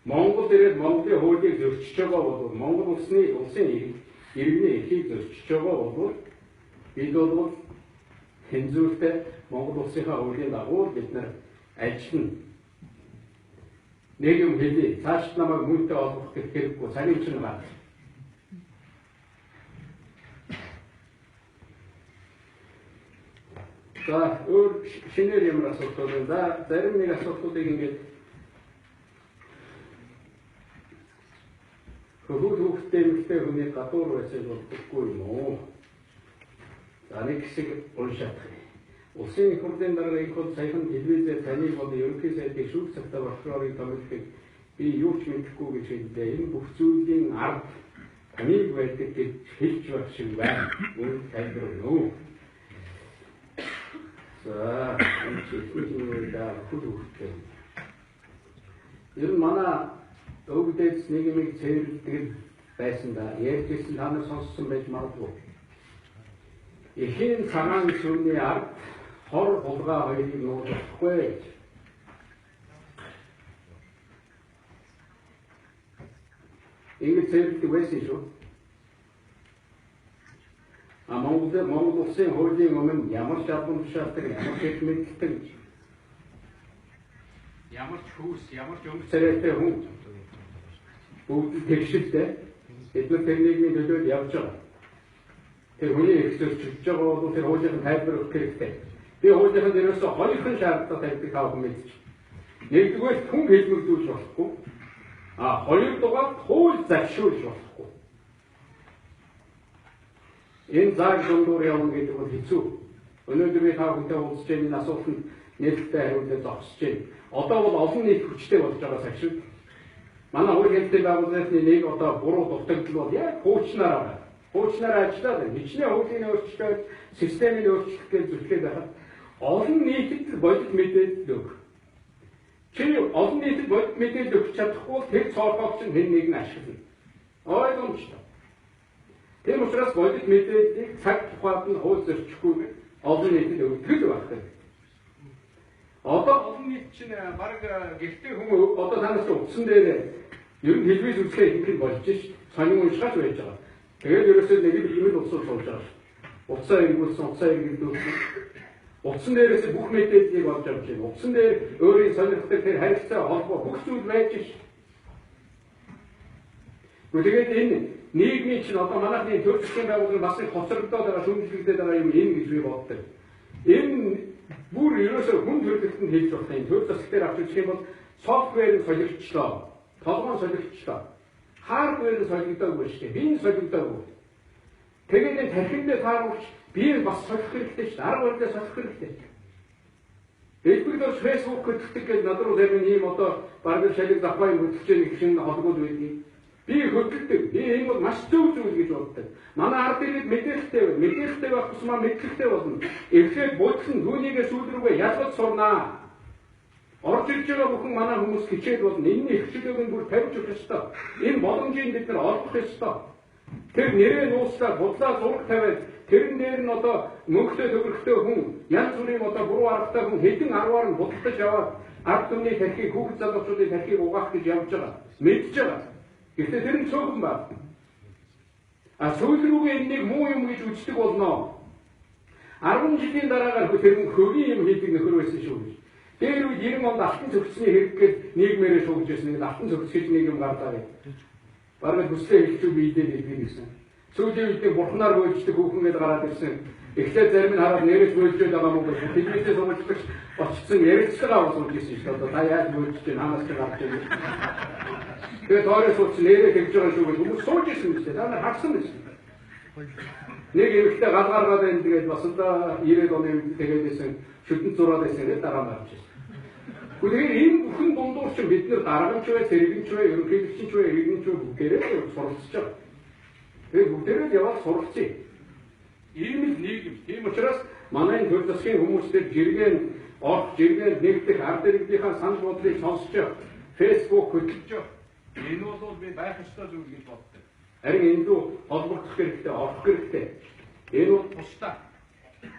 Монгол ирээд Монголын хуулийг зөрчиж байгаа бол Монгол улсын иргэний эрхийг зөрчиж байгаа бол бид бол хэнзүүртэй Монгол улсынхаа хуулийн дагуу бид нар ажиллана. Нэг юм хэлье. Цааш намайг мөнтэй олох гэх хэрэггүй. Цагийн чинь байна. За өөр шинээр ямар асуудал байна? За зарим нэг асуудлуудыг ингээд хөвгөлтэй мэгтэй хүний гадуур байсан болохгүй юм уу? За нэг хэсэг уншаад. Улсын их хурлын дарга их хурл саяхан телевизээр таныг бол ерөнхий сайдын шүүх цагтаа болохоор томилохыг би юу ч мэдэхгүй гэж хэллээ. Энэ бүх зүйлийн ард таныг байдаг гэж хэлж байх шиг байна. Мөн тайлбарлав. За энэ чинь да хөлөвтэй. Ер нь манай өвгдөөс нэг юм цэвэрлдэг байсан да. Ярьжсэн та нар сонссон байж магадгүй. Эхийн цагаан сүрний ард хор хулгай хоёрыг нуулахгүй гэж. Ингэж цэвэрлдэг байсан шүү. Монгол улсын хуулийн өмнө ямар шалгуун тушаалдаг, ямар хэд мэддэг, ямар ч хүүс, ямар ч өмч царайтай хүн бүгд тэгшилтэй. Бид нар тэр нийгмийн төлөөд явж байгаа. Тэр хүний эрх зөрчилж байгаа бол тэр хуулийн тайлбар өгөх хэрэгтэй. Би хуулийн дээрээс хоёрхан шаардлага тавьдаг тав хүн мэдчих. Нэгдүгээр хүн хэлмэгдүүлж болохгүй. Хоёрдугаар хууль заршуулж болохгүй. Энэ зааг дундуур явна гэдэг бол хэцүү. Өнөөдөр би та бүхэнтэй уулзж байгаа энэ асуултанд нээлттэй хариулт зогсож байна. Одоо бол олон нийт хүчтэй болж байгаа цаг шүү. Манай хууль хэлтэй байгууллагын нэг одоо буруу дутагдал бол яг хуучнаараа байна. Хуучнаараа ажиллаад байна. Хичнээн хуулийн өөрчлөлт, системийн өөрчлөлт гэж зүтгэж байхад олон нийтэд бодит мэдээлэл өг. Чи олон нийтэд бодит мэдээлэл өгч чадахгүй тэр цоорхогч нь хэн нэг нь ашиглана. Ойлгомжтой. Тийм учраас бодит мэдээллийг цаг тухайд нь хууль зөрчихгүй олон нийтэд өгдөг байх хэрэгтэй. Одоо олон нийт чинь баг гэртээ хүмүүс одоо танаас утсан дээр ер нь телевиз үзлээ хийх нь болж ш. Сонин уншгаач байж байгаа. Тэгээд ерөөсөө нэг л имэл утсаар суулж байгаа ш. Утсаа эргүүлсэн, утсаа эргэлдүүлсэн. Утсан дээрээс бүх мэдээллийг олж авч байна. Утсан дээр өөрийн сонирхдаг тэр харилцаа холбоо бүх зүйл байж ш. Тэгээд энэ нийгмийн чинь одоо манайхны төр засгийн байгууллага бас их хоцрогдоод байгаа шүүмжлэгдээд байгаа юм энэ гэж би боддог. Энэ бүр ерөөсөө хүн төрөлхтөнд хийж болох юм төр засгийн авч үзэх юм бол софтверыг солигдчихлоо. Толгойн солигдчихлоо. Хаардвэр солигдоогүй шүү дээ. Би энэ солигдоогүй. Тэгээд энэ тархиндээ тааруулж би бас солих хэрэгтэй шүү дээ. Арга барилаа солих хэрэгтэй. Элбэгдэр Facebook гэдэг гээд над руу зарим ийм одоо бараг шалиг давхай хөдөлж байгаа гэх юм холбоод байдгийг. Би хөдөлдөг. Би энэ бол маш зөв зүйл гэж боддог. Манай ард иргэд мэдээлэлтэй байх тусмаа мэдлэгтэй болно. Эхлээд бодсон түүнийгээ сүүл рүүгээ ялгаж сурнаа. Орж ирж байгаа бүхэн манай хүмүүс хичээд болно. Энэний ихчлэгийг бүр тавьж өгөх ёстой. Энэ боломжийг бид нар олох ёстой. Тэр нэрээ нууцлаа будлаа зураг тавиад тэрэн дээр нь одоо мөнгөтэй төгрөгтэй хүн янз бүрийн одоо буруу аргатай хүн хэдэн арваар нь будалдаж яваад ард түмний тархийг хүүхэд залуучуудын тархийг угаах гэж явж байгаа. Мэдж байгаа. Гэхдээ тэр нь цөөхөн байна. Сүүл рүүгээ энэнийг муу юм гэж үздэг болно. 10 жилийн дараагаар тэр нь хөгийн юм хийдэг нөхөр байсан шүү гэж. Тэр үед 90 онд алтан цогцсны хэрэггээд нийгмээрээ шуугж байсан. Алтан цогц гэж нэг юм гардаа. Бараг хүслээ хэлчихв биедээ хэлбэр гэсэн. Сүүлийн үед бурхнаар бөөлждөг хүүхнгээд гараад ирсэн. Эхлээд зарим нь хараад нэрэж бөөлжөөд байгаа мó гэж хэлмээсээ суулждаг очсон ярилцлага аваад ирсэн шүү дээ. Та яаж бөөлж чинь ханаас ч гарч ирсэн. Тэгээд доороо сууч нэрээ хэлж байгаа шүү гэж хүмүүс сууж ирсэн юм шүү дээ. Та нар хагсан биз. Нэг эмэгтэй гал гаргаад байна тэгээд бас л 90-ад оны үед тэгээд байсан шүтэн зураад байсан гэдэг дараа нь авч ирсэн. Тэгэхээр энэ бүхэн дундуур чинь бид нар даргамч бай, цэрэгч бай, ерөнхийлөгч бай, иргэнч бай бүгдээрээ суралцж байгаа. Тэгээд бүгдээрээ яваад суралцъя. Ийм л нийгэм. Тийм учраас манай төл засгийн хүмүүстэй жиргэн нэгдэх ард иргэдийнхаа санал бодлыг сонсож Facebook хөтлөж энэ бол би байх ёстой зүйл гэж боддог. Харин энэ дүү холбогдох хэрэгтэй, орох хэрэгтэй. Энэ бол тусдаа.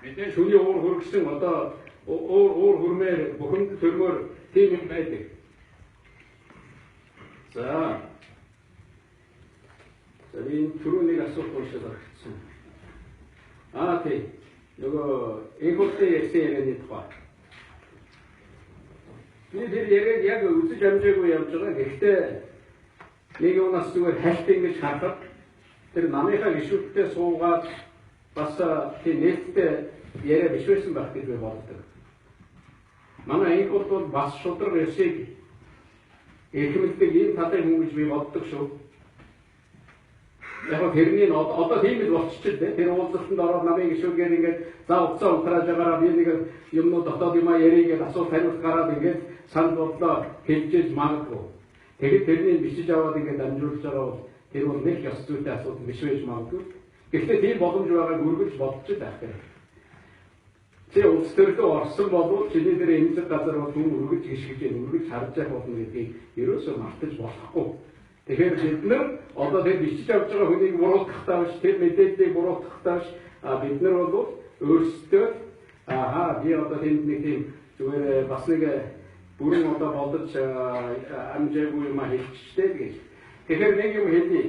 Мэдээж хүний уур хөргсөн одоо уур хөрмээр бүхэн төрмөр тийм юм байдаг. За энэ түрүүний асуулт уншаад орчихсон. Тийм. Нөгөө энхүүртэй ярьсан ярианы тухай. Би тэр яриаг яг үзэж амжаагүй явж байгаа. Гэхдээ нэг юунаас зүгээр хальт ингэж харахад тэр намынхаа гişүүдтэй суугаад бас тийм нээлттэй яриа биш байсан байх гэж би боддог. Манай энхүүрт бол бас шудраг ёсыг эрхэмлдэг ийм талын хүн гэж би боддог шүү. Яг тэрний одоо тийм л болчихчих дээ. Тэр уулзалтанд ороод намын гişүүгээр ингээд за уцаа ухрааж байгаараа би нэг юмнууд дотоод юм яригээд асуулт хариулт гараад ингээд санал бодлоо хэлжээж магадгүй. Тэгээд тэрний бичиж аваад ингээд амжуулж байгаа бол тэр бол нэг ёс зүйтэй асуудал биш байж магадгүй. Гэхдээ тийм боломж байгааг үргэлж бодчих байх хэрэгтэй. Чи улс төрлөө орсон болов чиний дээр эмзэг газар бол хүн үргэлж гიშгэж үргэлж харж явах болно гэдгийг ерөөсөө мартаж болохгүй. Тэгэхээр бид нар одоо тэр бичиж авч байгаа хүнийг буруутгахтаа биш, тэр мэдээллийг буруутгахтаа биш, бид нар бол өөрсдөө би одоо тэнд нэг тийм зүгээр бас нэг бүрэн одоо бодож амжаагүй юм хэлчихтэй гэж. Тэгэхээр нэг юм хэлье.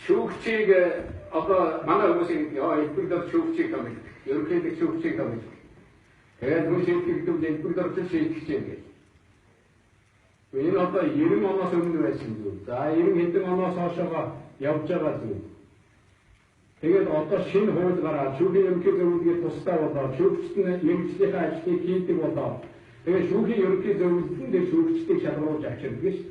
Шүүгчийг одоо манай хүмүүсийн элбэгдэр шүүгчийг томь. Ерөнхийдөө шүүгчийг томь. Тэгээд хүн шийдэх гэдэг элбэгдэр шийдэх юм гэж. Энэ одоо 90 оноос өмнө байсан зүйл. За 90 хэдэн оноос хойшоо явж байгаа зүйл. Тэгээд одоо шинэ хууль гараад шүүхийн ерөнхий зөвлөлд тусдаа болоод шүүгчд нь мэргэжлийн ажлыг хийдэг болоод тэгээд шүүхийн ерөнхий зөвлөлд нь шүүгчдийг шалгуулж авчирдаг шүү.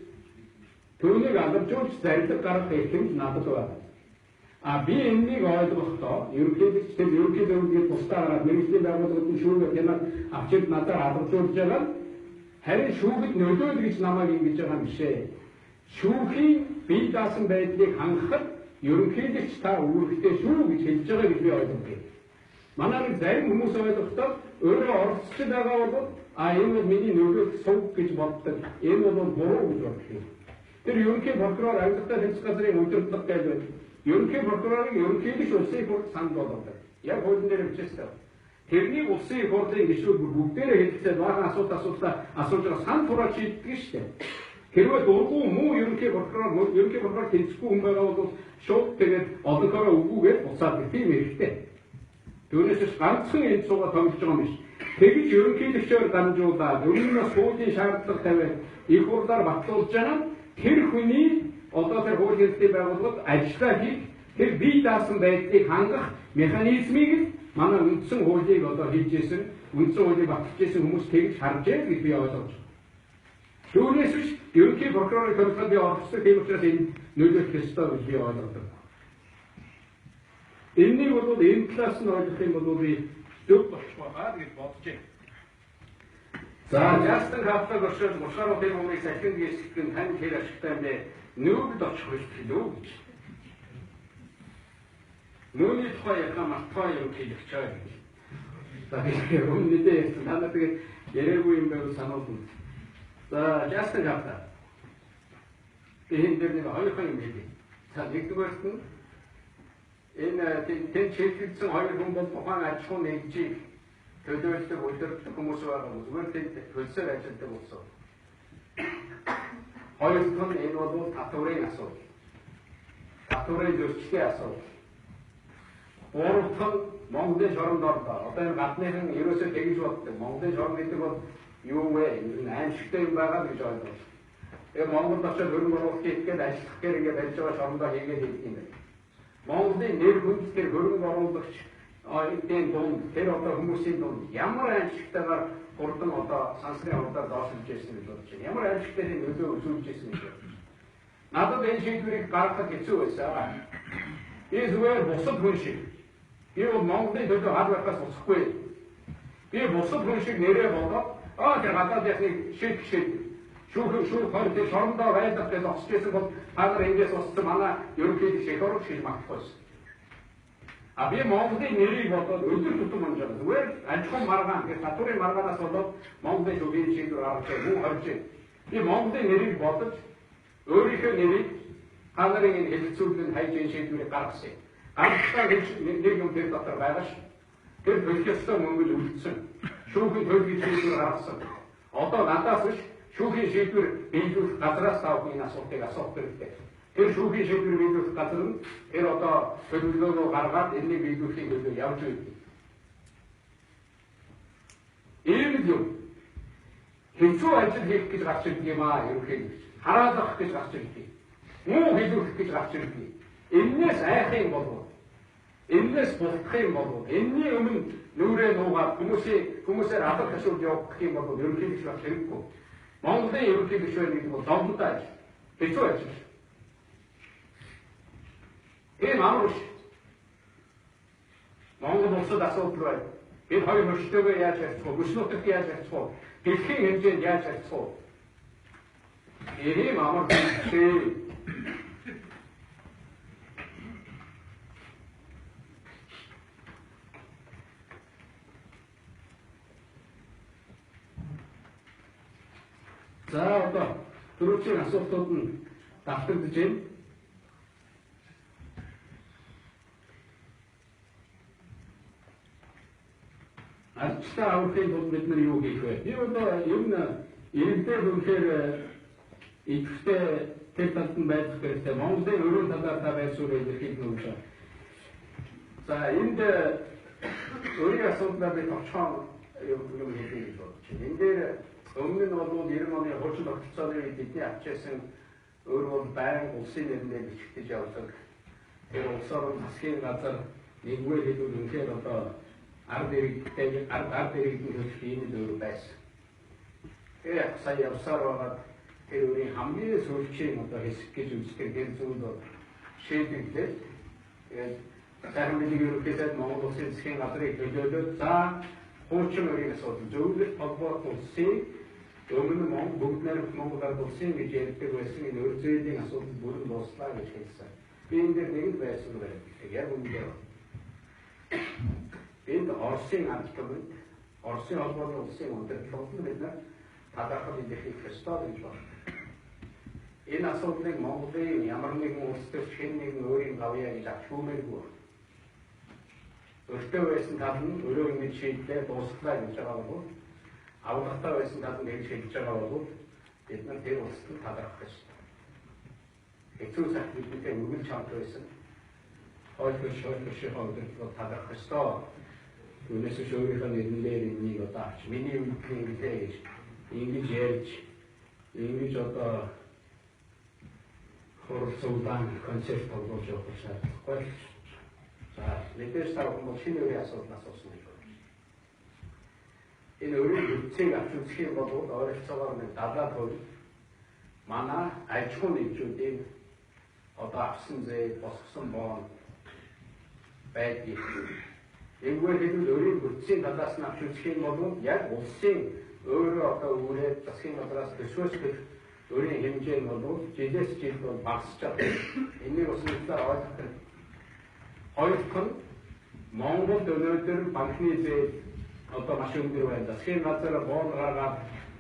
Түүнийг алдаржуулж зарилга гаргах эрхэмж надад байна. Би энэнийг ойлгохдоо ерөнхийдөө тэр ерөнхий зөвлөлд тусдаа гараад мэргэжлийн байгууллагын шүүгээ хянаад авчирд надад алдаржуулж байгаа. Харин шүүхэд нөлөөлж гэж намайг ингэж байгаа юм бишээ. Шүүхийн бие даасан байдлыг хангахад ерөнхийдөө та үүрэгтэй шүү гэж хэлж байгаа гэж би ойлгодог. Манай зарим хүмүүс ойлгохдоо өөрөө орцож байгаа бол энэ бол миний нөлөөлөх сувг гэж боддог. Энэ бол буруу гэж боддог. Тэр ерөнхий прокурор авилгатай тэнцэх газрын удирдлага гэдэг ерөнхий прокурорыг ерөнхийдөө улсын хурлд санал болгодог. Яг хуулийн дээр бичсэн. Тэрнийг улсын хурлын гишүүд бүгдээрээ хэлцээд баахан асуултаа асууж байгаа сан тураа шийддэг шүү дээ. Хэрвээ дургу муу ерөнхий прокурор тэнцэхгүй хүн байгаа бол шууд тэгээд одонхороо өгүүгээд буцаад тийм хэрэгтэй. Түүнээс ганцхан энэ цугаа томилж байгаа юм биш. Тэгж ерөнхийлөгчөөр дамжуулаад өмнөөс хуулийн шаардлага тавиад их хурлаар батлуулж байгаа тэр хүний одоо тэр хуулийн хэлтийн байгууллагад ажиллаа хийх тэр бие даасан байдлыг хангах механизмыг манай үндсэн хуулийг одоо хийж исэн, үндсэн хуулийг баталж исэн хүмүүс тэгж харж яа гэж би ойлгож байна. Түүнээс биш ерөнхий прокурорын контролд оролцдог тийм учраас энэ нөлөөлөх ёстой гэж би ойлгодог. Энэнийг бол энэ талаас нь ойлгох юм бол би зөв болох байгаа гэж бодож байна. За, Justin Hafler оршиж мушааруудын өмнө сахин гээсгэн тань хэр ашигтай юм бэ? Нүүбд очих хэлээ гэж. Нүүний тухай яхаа мартаа юм хэлэх чаа гэж. За, би өмнөдөө танаа тэгээд яриаггүй юм байвал сануулна. За, Justin Hafler. Энэ дээр нэг хоёр юм хэлээ. За, нэгдүгээрт нь энэ тэн чиглэлсэн хоёр хүн бол тухайн аж ахуйн нэгжийг төлөөлдөг, удирддаг хүмүүс байгаа юм. Зүгээр тэнд хөлсөөр ажилладаг болсон. Хоёр дахь нь энэ бол татварын асуудал. Татварын зөрчлийн асуудал. Гурав дахь нь Монголын шоронд ордоо. Одоо энэ гадныхан ерөөсөө тэгж боддог. Монголын шорон гэдэг бол юу вэ? Энэ аимшигтай юм байгаа гэж ойлгож. Тэгээ Монголд очиж хөрөнгө оруулалт хийгээд ажиллах гээд ингээд байж байгаа шорондоо хийгээд ирэх юм байна. Монголын нэр хүнд тэр хөрөнгө оруулагч энэ дунд тэр одоо хүмүүсийн дунд ямар аимшигтайгаар хурдан одоо сансрын хурдаар доошилж ирсэн гэж бодож байна. Ямар аимшигтай энэ нөлөө үзүүлж ирсэн гэж бодож байна. Надад энэ шийдвэрийг гаргахад хэцүү байсан. Би зүгээр бусад хүн шиг. Би бол Монголын төлөө хад байхаас босхгүй. Би бусад хүн шиг нэрээ бодоод тэр гадаад ясны шийдэх шүүх хоёр тэр шорондоо байдаг гэж зогсож байсан бол та нар эндээс боссон манай ерөнхийдөө шийдэх орох гэж магтахгүйсэн. А би Монголын нэрийг бодоод өдөр тутам унж байгаа. Зүгээр аж ахуйн маргаан гэх татварын маргаанаас болоод Монголын шүүхийн шийдвэр гаргаж мөн хорж байна. Би Монголын нэрийг бодож өөрийнхөө нэрийг та нарын энэ хэлцүүлэн хайж энэ шийдвэрийг гаргасан. Гаргахтаа нэг юм тэр дотор байгаа ш. Тэр төлөх ёстой мөнгө үлдсэн. Шүүхийн төлөвийн шийдвэр гаргасан. Одоо надаас биш шүүхийн шийдвэр биелүүлэх газраас таах энэ асуултыг асуух хэрэгтэй. Тэр шүүхийн шийдвэр биелүүлэх газар нь тэр одоо төлөвлөгөөгөө гаргаад энэнийг биелүүлэхийг төлөө явж байдаг. Ийм юм. Хэцүү ажил хийх гэж гарч ирдэг юм аа ерөнхийдөө. Хараалах гэж гарч ирдэг. Муу хэлүүлэх гэж гарч ирдэг. Эннээс айх юм болов. Эннээс булдах юм болов. Энэний өмнө нүрээ нуугаад хүмүүсээр алдар ташуулж явах юм бол ерөнхийдөө гарч ирэхгүй. Монголын ерөнхий гишүүн гэдэг бол зовлонтой ажил. Хэцүү ажил. Энэ амар биш. Монгол улсад асуудал байна. Энэ хоёр хөрштөөгөө яаж харьцах вэ? Бүс нутагт яаж харьцах вэ? Дэлхийн хэмжээнд яаж харьцах вэ? Энэ амар биш. За одоо түрүүчийн асуултууд нь давтагдж байна. Ардчилсан аврахын тулд бид нар юу хийх вэ? Би одоо ер нь иргэдээ үнэхээр идэвхтэй тэр талд нь байх хэрэгтэй. Монголын өрөө талаар та байсураа илэрхийлнэ гэж. За энд өөрийн асуудлаар би товчхон юм хэлье гэж бодож байна. Энд дээр өмнө нь бол 90 оны хуучин тогтолцооны үед бидний авчирсан өөр бол байнга улсын нэрээр бичигдэж явдаг. Тэр улсаар засгийн газар нэггүй хэлбэл үнэхээр одоо ард иргэдтэй ард иргэдийн төлөх ийм л өөр байсан. Тэгээ сая явсаар байгаа тэр өөрийн хамгийн сүүлчийн одоо хэсэг гэж үздэг тэр зүйл бол шийдэгдээ. Тэгээд зарим нэг ерөнхийдөө Монгол улсын засгийн газрыг төлөөлөөд за хуучин өрийн асуудал зөвлөлт холбоот улсын өмнө бүгд найрамд Монгол ард улсын гэж ярьдаг байсан энэ өр зүйн асуудал бүрэн дуслаа гэж хэлсэн. Би энэ дээр нэг байсан байх. Яг үнэхээр энд Оросын ард түмэнд Оросын холбооны улсын удирдлагууд нь бид талархал илэрхийлэх ёстой гэж байна. Энэ асуудлыг Монголын ямар нэгэн улс төр хэн нэгэн өөрийн гавьяа гэж авч хүмээргүй. Өөртөө байсан тал нь өөрөө ингэж шийдлээ дуусглаа гэж байгаа бол аврагтай байсан тал нь гэж хэлж байгаа бол бид нар тэр улсад талархах ёстой. Хэцүү цаг бидэнтэй өгөл чамд байсан. Хойдгош хоолдол талархах ёстой. Түүнээс өөрийнхөө нэрнээр энийг одоо авч миний үгний гэлээ гэж ингэж ярьж ингэж одоо хурцуулан концерт болгож явах шаардлагагүй. За мэдээж та бүхэн шинэ үеийн асуудлаас асуусан гэж байна. Энэ өөрийн үгцийг авч үзэх юм бол ойролцоогоор нэг 70% манай аж ахуй нэгжүүдийн одоо авсан зээл босгосон боон байдаг. Эвгээр хэлбэл өөрийн бүтцийн талаас нь авч үзэх юм бол яг улсын өөрөө одоо үүрээд засгийн газраас төсвөөс өөрийн хэмжээ нь бол жилээс жилд бол багасч байгаа. Энийг бас нэгдээр ойлгох хэрэгтэй. Хоёрдугаар нь Монголд өнөөдөр банкны зээл одоо маш өндөр байна. Засгийн газар боон гаргаад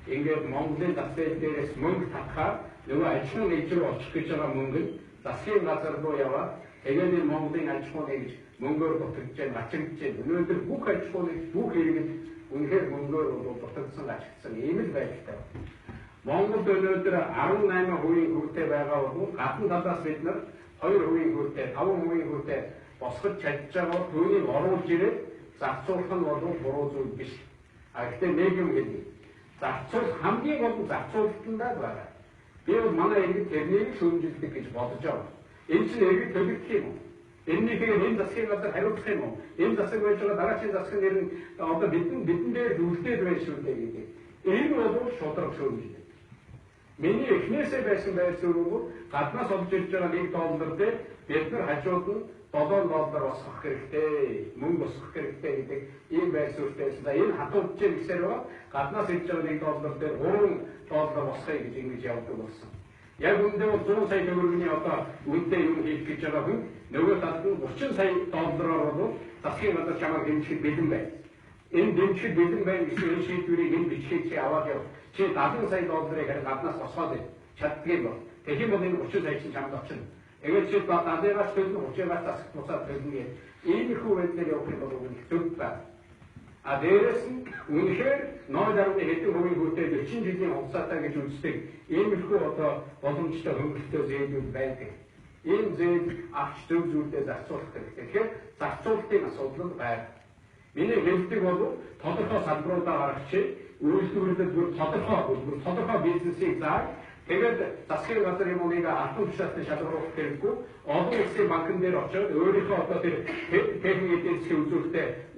ингээд Монголын зах зээл дээрээс мөнгө татхаар нөгөө аж ахуй нэгж рүү очих гэж байгаа мөнгө нь засгийн газар руу яваад тэгээд энэ Монголын аж ахуй нэгж мөнгөөр дутагдж байна, ачигдж байна. Өнөөдөр бүх аж ахуй нэгж бүх иргэд үнэхээр мөнгөөр дутагдсан, ачигдсан ийм л байдалтай байна. Монголд өнөөдөр 18% хүртээ байгаа бол гадна талаас бид нар 2% хүртээ, 5% хүртээ босгож чадж байгаа түүнийг оруулж ирээд зарцуулах нь бол буруу зүйл биш. Гэхдээ нэг юм хэлье. Зарцуул хамгийн гол зарцуулалтандаа байгаа. Би бол манай иргэд тэрнийг шүүмжилдэг гэж бодож байгаа. Энэ чинь иргэд төлөвлөх юм уу? Энэнийг энэ засгийн газар хариуцах юм уу? Энэ засаг байж байгаа дараагийн засгийн нэр нь одоо бидэн дээр үлдээд байх шүү дээ гэдэг. Энэ бол шударга шүүмжил. Миний эхнээсээ байсан байр суурь бол гаднаас олж ирж байгаа $1 дээр бид нар хажууд нь $7 босгох хэрэгтэй, мөнгө босгох хэрэгтэй гэдэг ийм байр суурьтай. За энэ хатуулж гэсэн байгаа гаднаас ирж байгаа $1 дээр $3 босгоё гэж ингэж явдаг болсон. Яг үндэ бол 100 сая төгрөгийн одоо үнэтэй юм хийх гэж байгаа хүн нөгөө талд нь $30 сая бол засгийн газар чамайг хэмжих бэлэн байна. Энэ дэмжих бэлэн байна гэсэн энэ шийдвэрийг энэ бичгийг чи аваад яв. Чи $70 сая харин гаднаас босгоод чаддгийг бол. Тэгэх юм бол энэ 30 сая чинь чамд очино. Эгэ чи гадаагаас төлнө 30-аас засах тусаад төлнө. Ийм их үедээр явах юм бол зөв байна. А дээрээс нь үнэхээр 0.1 хэдэн хувийн хүртээ 40 жилийн хугацаатай гэж үздэг иймэрхүү одоо боломжтой хөнгөлөлтөө зээлүүд байдаг. Ийм зээл авч зөв зүйлдээ зарцуулах хэрэгтэй. Тэгэхээр зарцуулалтын асуудал байна. Миний хэлдэг бол тодорхой салбаруудаа гаргач, үйлдвэрлэлд бүр тодорхой бизнесийг заа. Тэгээд засгийн газар юм уу нэг албан тушаалтын шалгаруулах хэрэггүй. Олон улсын банкн дээр очиод өөрийнхөө одоо тэр техник эдийн засгийн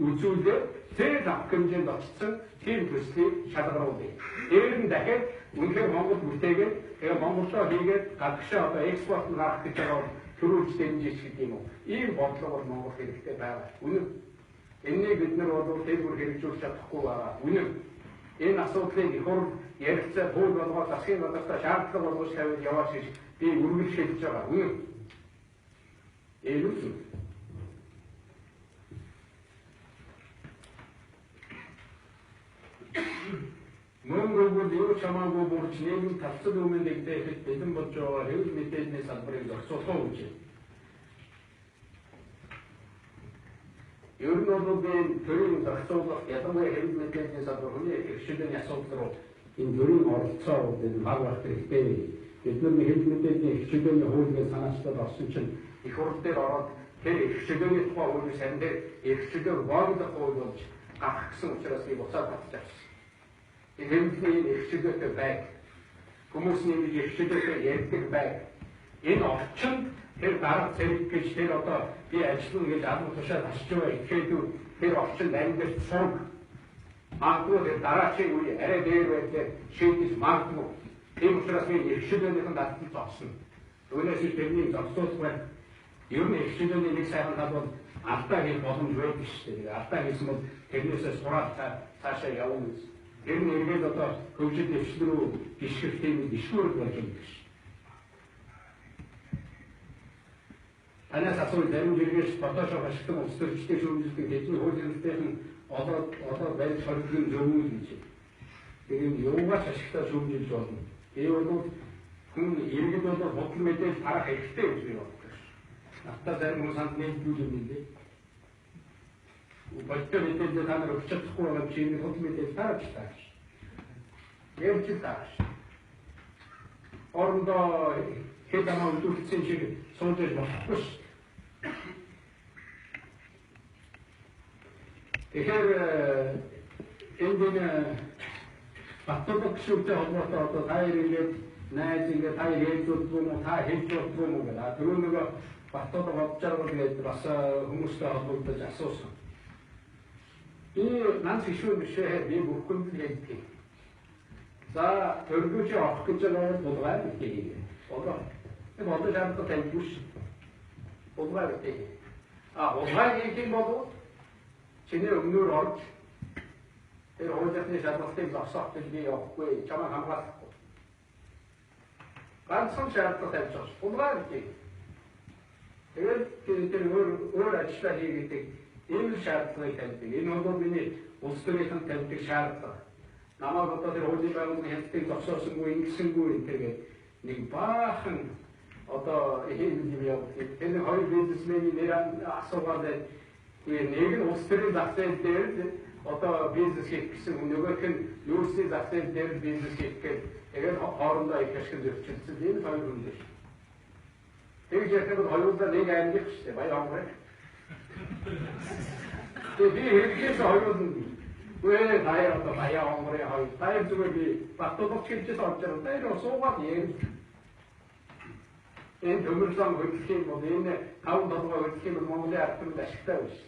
үзүүлэлт тэр авах хэмжээнд очсон тийм төслийг шалгаруулъя. Дээр нь дахиад үнэхээр Монгол бүтээгээд тэгээ Монголоо хийгээд гадагшаа одоо экспорт нь гарах гэж байгаа төрүүлж дэмжиж гэдэг юм уу. Ийм бодлого бол Монгол хэрэгтэй байгаа. Үнэн. Энэнийг бид нар бол тэр хэрэгжүүлж чадахгүй байгаа. Үнэн. Энэ асуудлыг их хурд ярилцаа хууль болгоод засгийн газартаа шаардлага болгож тавьж яваач гэж би үргэлжлүүлж байгаа. Үнэн. Энэ үгүй. Мөнгөөр юу чамаагүй бүрч нийгэм талцал өмнө нэгдээхэд бэлэн болж байгаа хэвлэл мэдээллийн салбарыг зохицуулах үүж. Ер нь бол би төрийн зохицуулах ялангуяа хэвлэл мэдээллийн салбар хүний эрхчлөлийн асуудал руу энэ төрийн оролцоо энэ баг байх хэрэгтэй. Бид нар хэвлэл мэдээллийн эрхчлөлийн хуулийг санаачлаад орсон чинь их хурд дээр ороод тэр эрхчлөлийн тухай хуулийг сайн дээр эрхчлөөр боогдох хууль болж гарах гэсэн учраас би буцаад батлаж авсан. Хэмжээний эрхчлөөтэй байг, хүмүүсийн эрхчлөөтэй ярьдаг байг. Энэ орчинд тэр дарга зэрэг гэж тэр одоо би ажиллана гэж албан тушаал асч байгаа ихэд тэр орчинд амьдарч суг. Магадгүй тэр дараачийн үе арай дээр байдаг шийдэж магадгүй. Тийм учраас би эрхчлөөнийхэн дадлж зогсно. Түүнээс тэрнийг зогсуулах байна. Ер нь эрхчлөөний нэг сайхан тал бол алдаа хийх боломж байдаг шүү дээ. Алдаа хийсэн бол тэрнээсээ сураад цаашаа явна гэсэн. Тэр нь эргээд одоо хөгжил дэвшил рүү гიშгэх тийм ишгүүр болж байгаа юм. Танаас асуул зарим жиргээс фотошоп ашигладаг улс төрчдийн шүүмжлэлтийн хэдэн хууль эрхлэлтийн одоо байж хоригдсон зөвүүл гэж. Тэгээд юугаач ашигладаг шүүмжилж болно. Энэ бол хүн иргэд бол бодлого мэдээлэл харах хэрэгтэй гэж би боддог. Автаа зарим хүмүүс санд нийлүүлэх юм лээ. Бодлого мэдээлэл та нар өгч чадахгүй байгаа чинь бодлого мэдээлэл тааж тааш. Явж тааш. Орондоо хэдэмээ үлдсэн шиг сууж болохгүй ш. Тэгэхээр энэ батлах шүртэй холбоотой одоо таяр ингээд найз ингээд таяр хэлжүүлдэг юм уу та хэлжүүлдэг юм уу гэдэг. Тэр нэг батлах бодож байгаа тэгээд бас хүмүүстэй холбогдож асуусан. Энэ нанц ишүү бишээ би бүхэнд хэлдэг. За төргөж авах гэж байгаа булгаа битээ. Одоо энэ одоо шаардлагатай тавьж булгаа битээ. Булгаа хийх юм бол чиний өмнөр орж тэр хуулийнхны шалгалтыг зогсоох гэж би явахгүй, чамайг хамгаалахгүй. Ганцхан шаардлага тавьж байгаа. Булгаа битээ. Тэгээд тэр өөр ажиллаа хийгээд энэ шаардлагыг тавьдаг. Энэ бол миний улс төрийн тавьдаг шаардлага. Намайг одоо тэр хуулийн байгууллагын хяналтыг зогсоосонгүй, ингэсэнгүй гэдэг нэг баахан одоо ийм юм явуулдаг. Тэр хоёр бизнесменийн нэр асуугаад нэг нь улс төрийн зах зээл дээр одоо бизнес хийх гэсэн, нөгөөх нь юусны зах зээл дээр бизнес хийх гэх тэгээд хоорондоо их ашиг зөрчилсөн. Энэ хоёр хүн дээр. Тэгж яхад хоёулаа нэг аймаг шүү дээ. Баян хонгор. Тэгээд би хэрэглээс хоёул 왜 나의 어떤 나야 어머니 하이 나의 주변이 박도덕 실제서 어쩌는 때려 소가 예. 엔 더물상 어떻게 뭐 내내 다운 더가 어떻게 뭐내 앞으로 다시다 오시.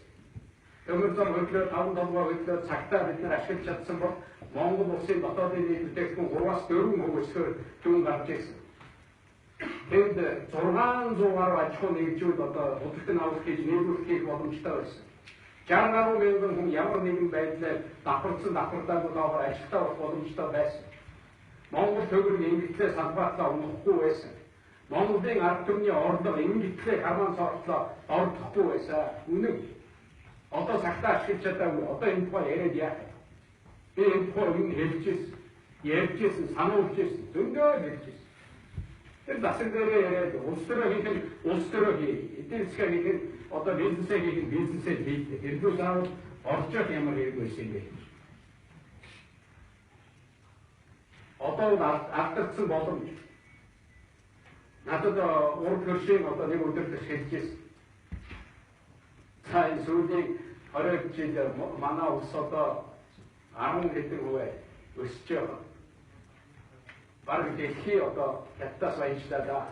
더물상 어떻게 다운 더가 어떻게 작다 밑에 아실 쳤음 뭐 몽고 목세 맞다더니 그때 그 오와스 더운 거 있어 좀 갑자기. 근데 조한 조화로 아초니 주도 어떻게 나올지 내부게 뭐든지다 있어. Жаргааруу мэндэн хүн ямар нэгэн байдлаар давхарцаагүй доогоор ажилтаа боломжтой байсан. Монгол төгрөг ингэтлээ салбаатлаа унахгүй байсан. Монголын ард түмний орлого ингэтлээ харман сортлоо ордохгүй байсан. Үнэн. Одоо цагтаа ашиглаж чадаагүй. Одоо энэ тухай яриад яах вэ? Би энэ тухай өмнө ярьжсэн, сануулжсэн, зөндөө ярьжсэн. Тэр засаг дээрээ яриад улс төрөө хийх нь улс төрөө хий. Эдийн засгаа хийх нь одоо бизнесээ хийх нь бизнесээ хийдэг. Тэрдүү заавал орчох ямар хэрэг байсан бэ? Одоо алдагдсан боломж. Надад урд хөршийн одоо нэг өдөр хэлжсэн. За энэ сүүлийн 20 жил манай улс одоо 10 хэдэн хувиар өсөж байгаа. Бараг дэлхий одоо хятадаас баяжлаа.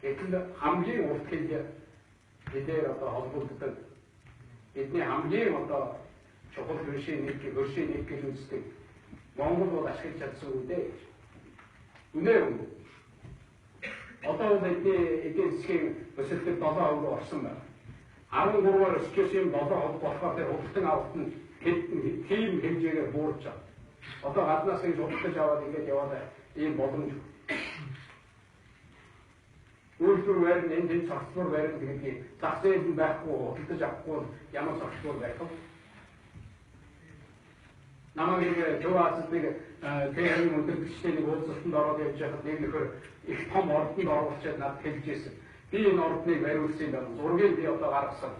Гэтэл хамгийн урт хэлээр эдгээр одоо холбогддог эдний хамгийн одоо чухал хөршийн нэг гэж үздэг. Монгол бол ашиглаж чадсан үедээ. Үнэ. Одоо эдний эдийн засгийн өсөлтөд 7% орсон байна. 13-аар өсчихсэн 7% болохоор тэр хөлтөн авалт нь тийм хэмжээгээр буурч байгаа. Одоо гаднаас ингэ худалдаж аваад ингэж яваад ийм боломж. Өөрөөр хэлбэл энэ цогцлоор барих гэдэг зах зээл нь байхгүй, худалдаж авахгүй ямар цогцлоор байх вэ? Намайг Төв Азиад тэр өндөр гişтэйг уулзалтанд ороод явж байхад нэг нөхөр их том ордонд оруулчаад надад хэлж ирсэн. Би энэ ордныг бариулсан юм байна. Зургийг би одоо гаргасан.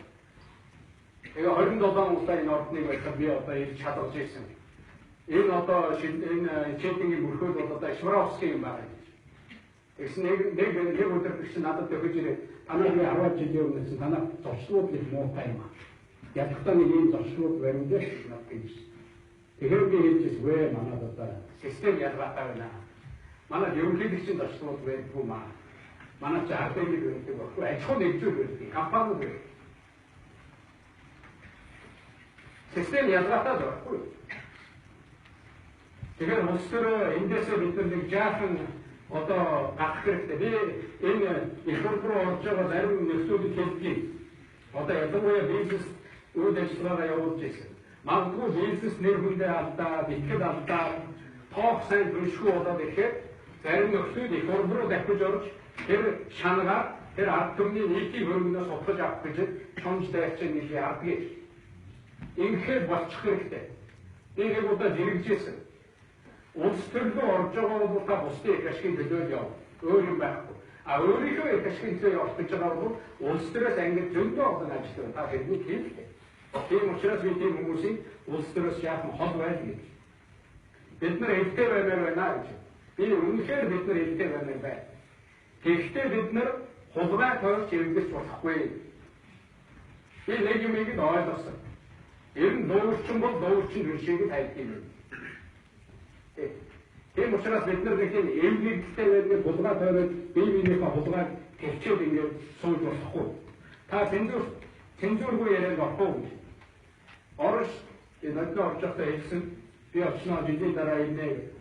Тэгээ 27 улсаа энэ ордныг барихад би одоо ирж чадварж ирсэн. Энэ одоо энэ чекингийн бүрхүүл бол одоо Шваровский юм байна. Тэгсэн нэг өдөр чинь надад төгөж ирээд танай 10 жилийн өмнөөс танай зуршлууд их муутай юм аа. Ядахтаа нэг ийм зуршлууд бариулж надад гэж. Тэгэхээр би хэлжсэн вэ манад одоо систем ялгаатай байна. Манай ерөнхийлөгчийн зуршлууд байдгүй маа. Манай ч ардыг үүрдэг баггүй. Аж ахуй нэгжүүл үүрдэг. Компаниуд үүрдэг. Систем ялгаатай байхгүй. Тэгэхээр улс төрөө эндээсээ бид нэг жаахан одоо гарах хэрэгтэй. Би энэ их руу орж байгаа зарим нөхцөлийг хэлдэг. Одоо ялангуяа бизнес үйл ажиллагаагаа явуулж ирсэн. Магадгүй бизнес нэр хүндээ алдаа, битгэл алдаа, тоох сайн бүршгүй болоод ирэхэд зарим нөхцөл их руу дахиж орж тэр шанагаар тэр ард түмний нийтийн хөрөнгнөөс утгаж авах гэж чонж дайрч нэг яадгийг. Ингээд болчих хэрэгтэй. Энийг одоо зэрэгжсэн. Улс төрлөө орж байгаа бол та бусдын их ашигын төлөө яв. Өөр юм байхгүй. Өөрийнхөө их ашигын төлөө явах гэж байгаа бол улс төрөөс ангид зөндөө олон ажил байна. Та хэдний хийлээ. Тийм учраас би тийм хүмүүсийн улс төрөөс яах хол байл гэж. Бид нар элдээ байна гэж. Би үнэхээр бид нар элдээ байна. Гэхдээ бид нар хулгай тойрч эвдэж болохгүй. Би нэг юм ингэж ойлгосон. Энэ дөрвчин бол дөрвчин хөршийг тайлбар юм. Тийм учраас бид нар нэг эвлэгтэй байдаг хулгай тойроод бие биенийхээ хулгайг төвчөөд ингэж сууж болохгүй. Та цензургүй яриад болохгүй. Орос энэ надад орж байхдаа хэлсэн Би очно жилийн дараа энэ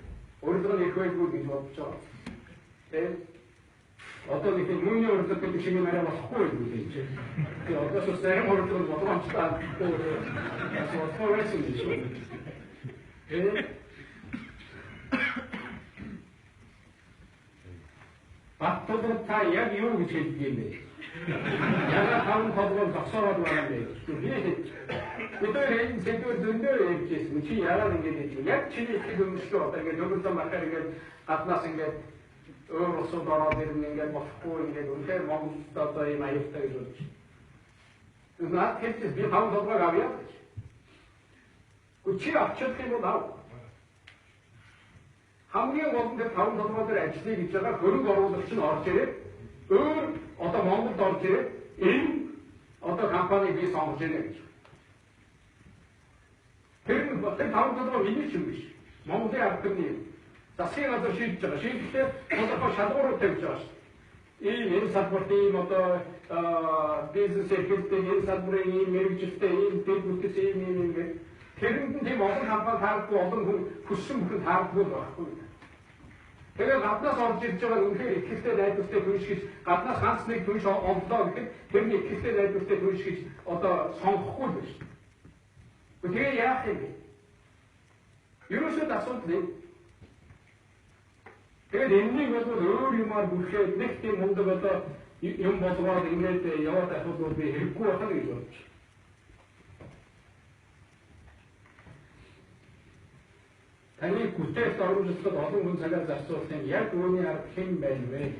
урилгын их байлгүй гэж бодчихоо. Тэгээд одоо нэг мөний урилга гэдэг шиг юм арай болохгүй юм гэж. Тэгээд одоо ч сайн урилга болгоомжтой. Яс болохгүй байсан гэж. Баттууд та яг юу гэж хэлдэг юм бэ? Ягаад таван толгой зогсоод байгаа юм бэ? Өдөр энэ сэдвэр зөндөө ярьжсэн. Чи яагаад ингэж хэлдэг? Яг чиний их өмчлөө одоо ингэ дөрвөлдөн махаар ингэ гаднаас ингэ өөр усууд ороод ирнэ ингэ болохгүй ингэ үнээр Монголд одоо ийм аюултай гэж бодож. Наад хэлсэн би таван толгой авъя. Чи авчих юм бол ав. Хамгийн гол нь таван толгой дээр ажиллая гэж байгаа хөрөнгө оруулагч нь орж ирээд өөр одоо Монголд орж ирээд энэ одоо компани бий сонгож ирнэ гэж. Тэр таван толгой миний ч юм биш. Монголын ард түмний засгийн газар шийдэж байгаа. Шийдэхдээ тодорхой шалгуурууд тавьж байгаа шүү. Энэ салбарт ийм одоо бизнес эрхлэлтэй энэ салбарын ийм мэрэгжилтэй ийм дэвлэгчс ийм ингээд тэрэнд тийм олон компани таардгүй олон хүн хүссэн бүхэн таардгүй байхгүй. Тэгээд гаднаас орж ирж байгаа үнхээр ихтэй найдвартай хүн шиг гаднаас ганц нэг хүн онлоо гэхэд тэрний ихтэй найдвартай хүн шиг одоо сонгохгүй л байна. Тэгээ яах юм бэ? Ерөөсөө асуудал юм. Тэгээд энэнийг бол өөр юмар бүрхээд нэг тийм мундаг одоо юм болгоод ингээд яваад асуудал би хэрэггүй байна гэж бодож. Таны бүтээгт оруулалтад олон хүн цагаар зарцуулсан яг үүний арга хэн байна вэ?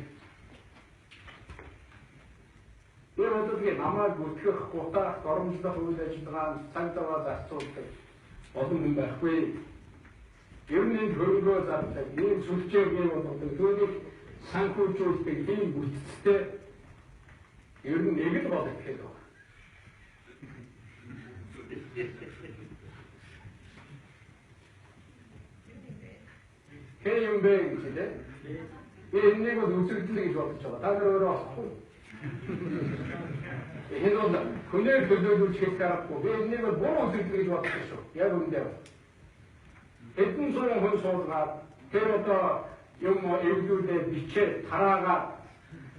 Тэр бодлого намайг бүтгэх, гутаах, горомжлох үйл ажиллагаанд цаг зав зарцуулдаг олон хүн байхгүй. Ер нь энэ хөрөнгөө зардаг, ийм сүлжээний бодлого түүнийг санхүүжүүлдэг ийм бүтцтэй ер нь нэг л болох гэдэг байна. Хэ юм бэ гэж хэлээ. Би энэнийг бол үзэгдлээ гэж бодож байгаа. Та нар өөрөө болохгүй. Энэ бол хүнээр төлөөлүүлж хийх аргагүй. Би энэнийг бол буруу үзэгдлээ гэж бодож шүү. Яг үндэ. Хэдэн сая хүн суулгаад тэр одоо юм эвлүүлээ бичээ тараагаад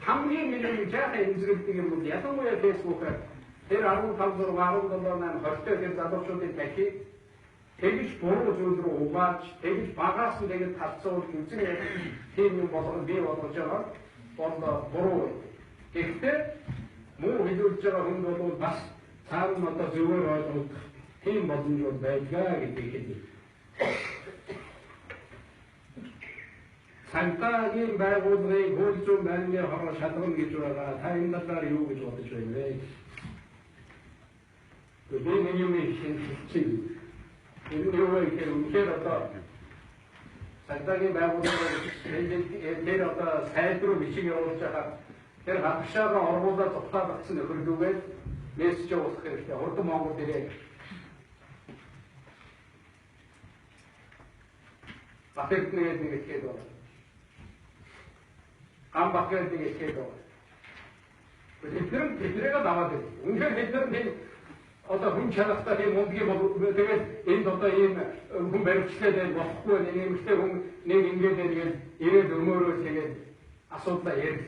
хамгийн миний жаахан эмзэглэдэг юм бол ялангуяа фэйсбүүкээр тэр 15 6 17 8 20 тэр залуучуудын дахиг тэгж буруу зүйл рүү угааж тэгж багаас нь тэгээд талцуулж үзэн тийм юм болгоно бий болгож байгаа бол буруу. Гэхдээ муу хэлүүлж байгаа хүн бол бас цаана нь одоо зөвөр ойлгох тийм боломж бол байдгаа гэдгийг хэлье. Цагдаагийн байгууллагын хууль зүйн байнгын хороо шалгана гэж байгаа. Та энэ талаар юу гэж бодож байна вэ? Би нэг юм хэлчихье. Энэ юу вэ гэхээр үнэхээр одоо цагдаагийн байгууллагын тэр одоо сайд руу бичиг явуулж байгаа тэр хатгашаага оргуулаад зугтаад батсан нөхөрлөгөө мессеж явуулах хэрэгтэй. Хурдан Монгол ирээ. Бахад нэг ихэд байна. Ам бахад нэг ихэд байна. Тэднийг аваад байна. Үнэхээр тэдний одоо хүн чанартай тийм мундгийн бол тэгээд энд одоо ийм хүн баримтлаад байх болохгүй нэг юмхтэй хүн нэг ингэж тэгээд ирээд өмөөрөө тэгээд асуудлаа ярих.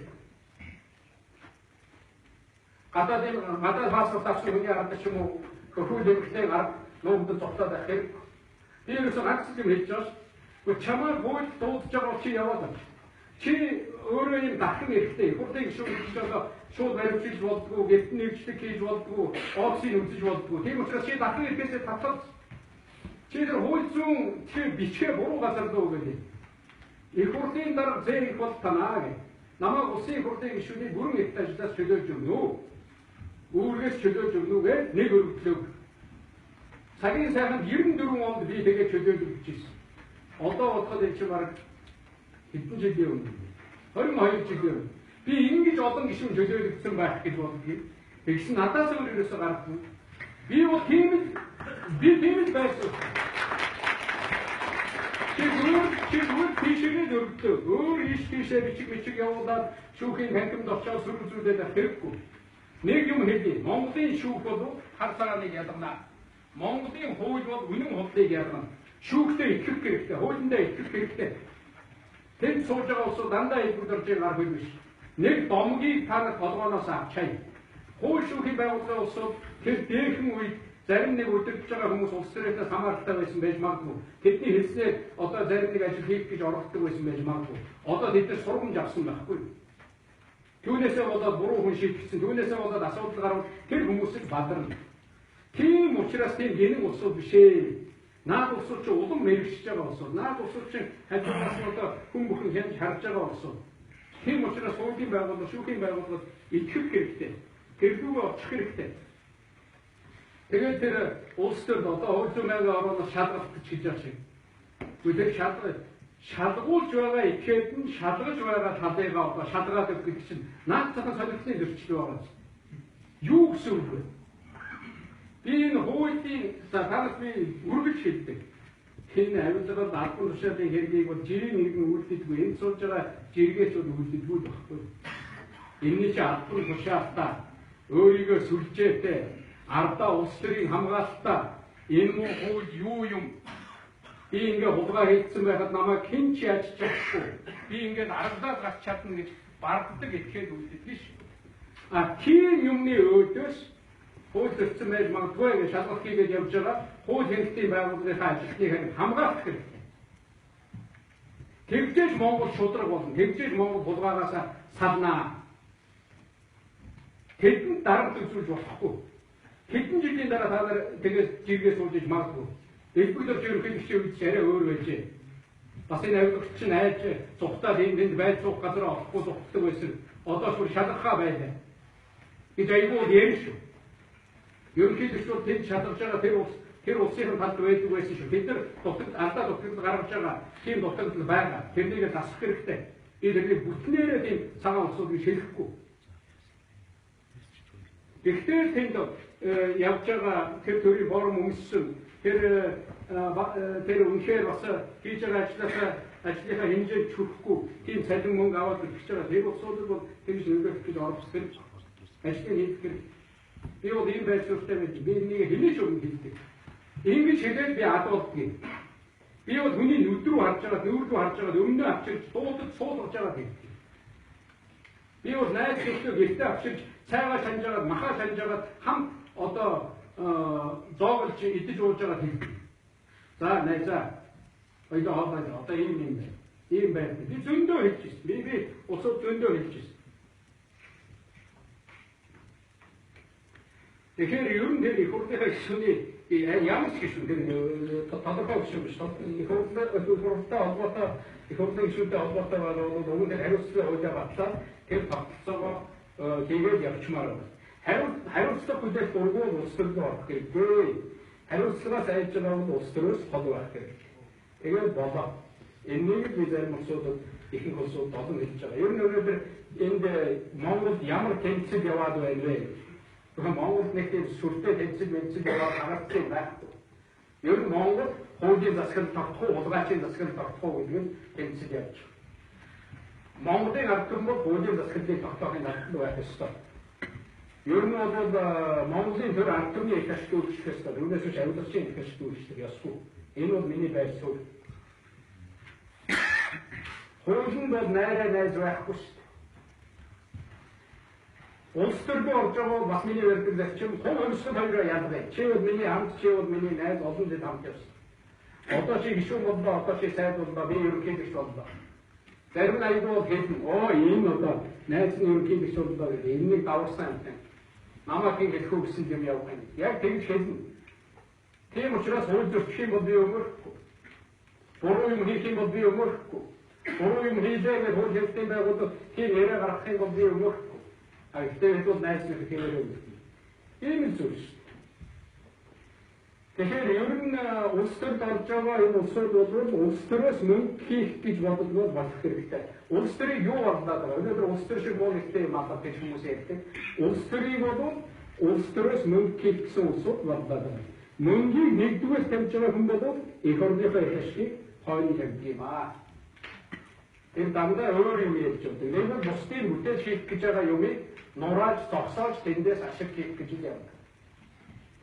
Гадаад паспорт авсан хүний хараад ч юм уу хөхүүл юмхтэй гараад нуугдад зогтоод байх хэрэг. Би ерөөсөө ганц юм хэлж байгаа ш. Чамайг хууль дуудаж байгаа чи яваад. Чи өөрөө юм дахин эрэхтэй хурдыг шүүгдэж байгаа шууд баримтжилж болдгоо, гэртэн нэгжлэг хийж болдгоо, офсыг үзэж болдгоо. Тийм учраас чи дахин эрэхээс татвал чи тэр хууль зүйн тэр бичгээ буруу газар дөө гэдэг. Их хурлын дараа зээх бол танаа гэх. Намайг улсын хурлын гишүүний бүрэн эрт ажлаас чөлөөлж өгнө үү? Үүргээс чөлөөлж өгнө үү? Нэг өргөдлөг. Цагийн сайханд 94 онд би тэгээд чөлөөлж өгчихсэн. Одоо бодоход энэ чинь баг хэдэн жилийн өмнө 22 жилийн өмнө би ингэж олон гишүүн чөлөөлөгдсөн байх гэж боддог. Тэгсэн надаас өөр ерөөсөө гарахгүй. Би бол тийм л байсан. Чи зүгээр тийшээ дөрөвдөө. Өөр ийш тийшээ бичиг явуулаад шүүхийн танхимд очоод сүрүүлээд хэрэггүй. Нэг юм хэлье. Монголын шүүх бол хар цагааныг ялгана. Монголын хууль бол үнэн худлыг ялгана. шүүхтэй итгэх хэрэгтэй, хуулиндаа итгэх хэрэгтэй. Тэнд сууж байгаа улсууд дандаа илбэрдэрж байгаа арга биш. Нэг домгийг та нар толгооноос авчаа. Хууль шүүхийн байгууллагын улсууд тэр дээхэн үед зарим нэг өдөртөж байгаа хүмүүс улс төрөөс хамааралтай байсан байж магадгүй. Тэдний хэлснээр одоо зарим нэг ажил хийх гэж оролддог байсан байж магадгүй. Одоо тэд сургамж авсан байхгүй. Түүнээсээ болоод буруу хүн шийдчихсэн. Түүнээсээ болоод асуудал гарвал тэр хүмүүсийг бадарна. Тийм учраас тийм гинэн улсууд биш ээ. Наад улсууд ч улам мэрэгшиж байгаа улсууд. Наад улсууд ч хажуугаас нь одоо хүн бүхэн хянж харж байгаа улсууд. Тийм учраас хуулийн байгууллага, шүүхийн байгууллагад итгэх хэрэгтэй. Тэрдүүгээ очих хэрэгтэй. Тэгээд тэр улс төрд одоо хууль зүйн байнгын орноос шалгалт гэж байгаа шиг. Үгүй шалгуулж байгаа ихэд нь шалгаж байгаа талыгаа одоо шалгаад өгөх гэж чинь наад захын солилцооны зөрчил байгаа. Юу гэсэн үг вэ? Би энэ хуулийн танаас би үргэлж хэлдэг. Энэ авилгал албан тушаалын хэргийг бол жирийн нэгэн үйлдэлгүй энэ сууж байгаа жиргээс бол үйлдэлгүй байхгүй. Энэний чи албан тушаалтаа өөрийгөө сүлжээтэй ардаа улс төрийн хамгаалтаа энэ муу хууль юу юм? Би ингээ хулгай хийсэн байхад намайг хэн ч яаж чадахгүй. Би ингээд аргалаад гарч чадна гэж барддаг итгэхэд үлддэг биш. Тийм юмны өөдөөс хууль зөрчсөн байж магадгүй гэж шалгалт хийгээд явж байгаа хууль хэрэгтийн байгууллагынхаа ажилтныг хамгаалах хэрэгтэй. Тэгжээж Монгол шудраг болно. Тэгжээж Монгол хулгайгаас салнаа. Тэдэнд дарамт үзүүлж болохгүй. Хэдэн жилийн дараа та нар тэгээс жиргээ суулж магадгүй. Элбэг дөрж ерөнхийлөгчийн үед арай өөр байжээ. Бас энэ авилгач чинь айж цухтаад энд байж суух газар олохгүй зугтдаг байсан. Одоо шууд шалгахаа байлаа. Гэж айгүй ярина шүү. Ерөнхийлөгч бол тэнд шалгаж байгаа тэр улсын талд байдаг байсан шүү. Бид нар дутагд алдаа дутагд гаргаж байгаа тийм дутагдал байгаа. Тэрнийг засах хэрэгтэй. Би тэрнийг бүтнээрээ тийм цагаан улсуудыг шилхэхгүй. Гэхдээ тэнд явж байгаа тэр төрийн форум өмссөн тэр үнэхээр бас хийж байгаа ажлынхаа хэмжээнд чүрэхгүй тийм цалин мөнгө аваад өгч байгаа тэр улсуудыг бол тэгж нөлөөлөх гэж оролцдог ажлыг хийх хэрэгтэй. Би бол ийм байр суурьтай байж би энийг хэлж өгнө хэлдэг. Ингэж хэлээд би адуулдаг. Би бол хүний нүд рүү харж байгаа, нүүр рүү харж байгаа, өмнөө авчирч дуудаж суулгаж байгаа гэдэг. Би бол найз зөвхөн гэртээ авчирч цайгаа санаж байгаа, махаа санаж байгаа хамт одоо зооголж идэж ууж байгаа гэдэг. За найзаа одоо ийм юм байна. Ийм байна. Би зөндөө хэлж байна. Би усууд зөндөө хэлж байна. Тэгэхээр ер нь тэр их хурлынхаа гишүүний ямар ч гишүүн тэр тодорхой гишүүн биш. Их хурлаа холбоотой их хурлын гишүүнтэй холбоотой бол өмнө хариуцлага хуулиа батлаа тэр тогтолцоогоо хийгээд явчмаар байна. Хариуцлага хүлээх дургуун улс төрөнд орох хэрэггүй. Хариуцлагаас айж байгаа нь улс төрөөс хол байх хэрэгтэй. Тэгээд болоо. Энийг би зарим улсуудад ихэнх улсууд олон хэлж байгаа. Ер нь өнөөдөр энд Монголд ямар тэмцэл яваад байна вэ? Монголд нэг тийм сүртэй тэмцэл яваад харагдсан байхгүй. Ер нь Монгол хуулийн засаг тогтохгүй, улгаачийн засаг тогтохгүй гэдэг нь тэмцэл явж байна. Монголын ард түмэн бол хуулийн засаглалыг тогтоохын дарамт байх ёстой. Ер нь бол Монголын төр ард түмний их ашиг үүсгэх ёстой. Үүнээс ч авилгачийн их ашиг үүсгэх ёсгүй. Энэ бол миний байр суурь. Хууль нь бол найраа найз байхгүй шүү дээ. Улс төрөөр орж байгаа бас миний барьдаг зарчим хүн өмсгөл хоёроо ялгая. Чи бол миний хамт, чи бол миний найз, олон дэд хамт явсан. Одоо чи гишүүн боллоо, одоо чи сайд боллоо, би ерөнхийлөгч боллоо. Зарим нь айгүй хэлнэ. Энэ одоо найз нь ерөнхийлөгч боллоо гэдэг. Энэнийг даварсан юм байна. Намайг хэлэхгүй гэсэн юм явах юм. Яг тэгж хэлнэ. Тийм учраас хууль зөрчих юм бол би өмөрөхгүй. Буруу юм хийх юм бол би өмөрөхгүй. Буруу юм хийлээ хууль хэрэгтийн байгууллага тийм яриа гаргах юм бол би өмөрөхгүй. Гэхдээ бол найз нэг хэлээр өгдөг. Ийм л зүйл шүү. Тэгэхээр ер нь улс төрд орж байгаа энэ улсууд бол улс төрөөс мөнгө хийх гэж боддог болох хэрэгтэй. Улс төрийг юу болоод байгаа? Өнөөдөр улс төр шиг бол ихтэй юм аа гэж хүмүүс ярьдаг. Улс төрийг бол улс төрөөс мөнгө хийх гэсэн улсууд болоод байгаа. Мөнгийг нэгдүгээр тавьж байгаа хүн бол их орныхоо их ашгийг хойно тавьдаг юм аа. Энэ дандаа өөр юм ярьж байгаа. Нэг нь бусдын бүтээл хийх гэж байгаа юмыг нурааж зогсоож тэндээс ашиг хийх гэж явна.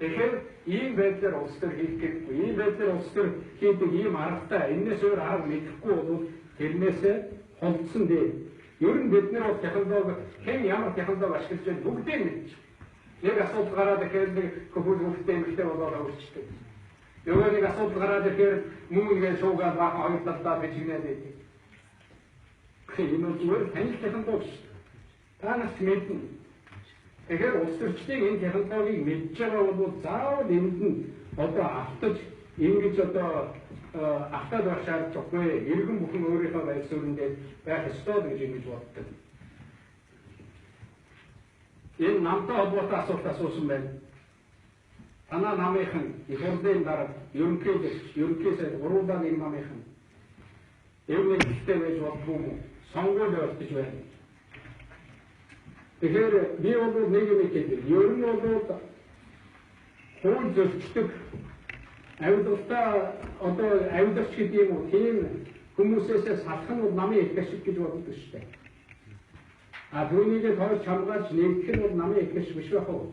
Тэгэхээр ийм байдлаар улс төр хийх хэрэггүй. Ийм байдлаар улс төр хийдэг ийм аргатай энэс өөр арга мэдэхгүй бол тэрнээсээ холдсон дээ. Ер нь бид нар бол технологи хэн ямар технологи ашиглаж байгааг бүгдээ мэдж. Нэг асуудал гараад ирэхээр нэг хөвгөлтэй эмэгтэй болоод өөрчлөлтөө. Нөгөө нэг асуудал гараад ирэхээр мөн ингээд шуугаад баахан хоёр талдаа бичигнээд байдаг. Энэ бол зүгээр тань технологи шүү дээ. Та нарт мэднэ. Тэгэхээр улс төрчдийн энэ технологиг мэдж байгаа бол заавал энд нь одоо автаж ингэж одоо автаад байх шаардлагагүй. Иргэн бүхэн өөрийнхөө байр суурьндээ байх ёстой гэж ингэж боддог. Энэ намтай холбоотой асуулт асуусан байна. Танаа намынхан их хурлын дарга ерөнхий сайд гурван нэг намынхан эвний ихтэй байж болдгоо юм. Сонгуул явуулж байна. Тэгэхээр би бол нэг юм хэлээ. Ер нь бол хууль зөрчдөг авилгалтаа одоо авилгач гэдэг юм уу тийм хүмүүсээс салах нь бол намын их ашиг гэж боддог шүү дээ. А түүнийгээ тооч хамгаалж нэгдэх нь бол намын их ашиг биш байх уу?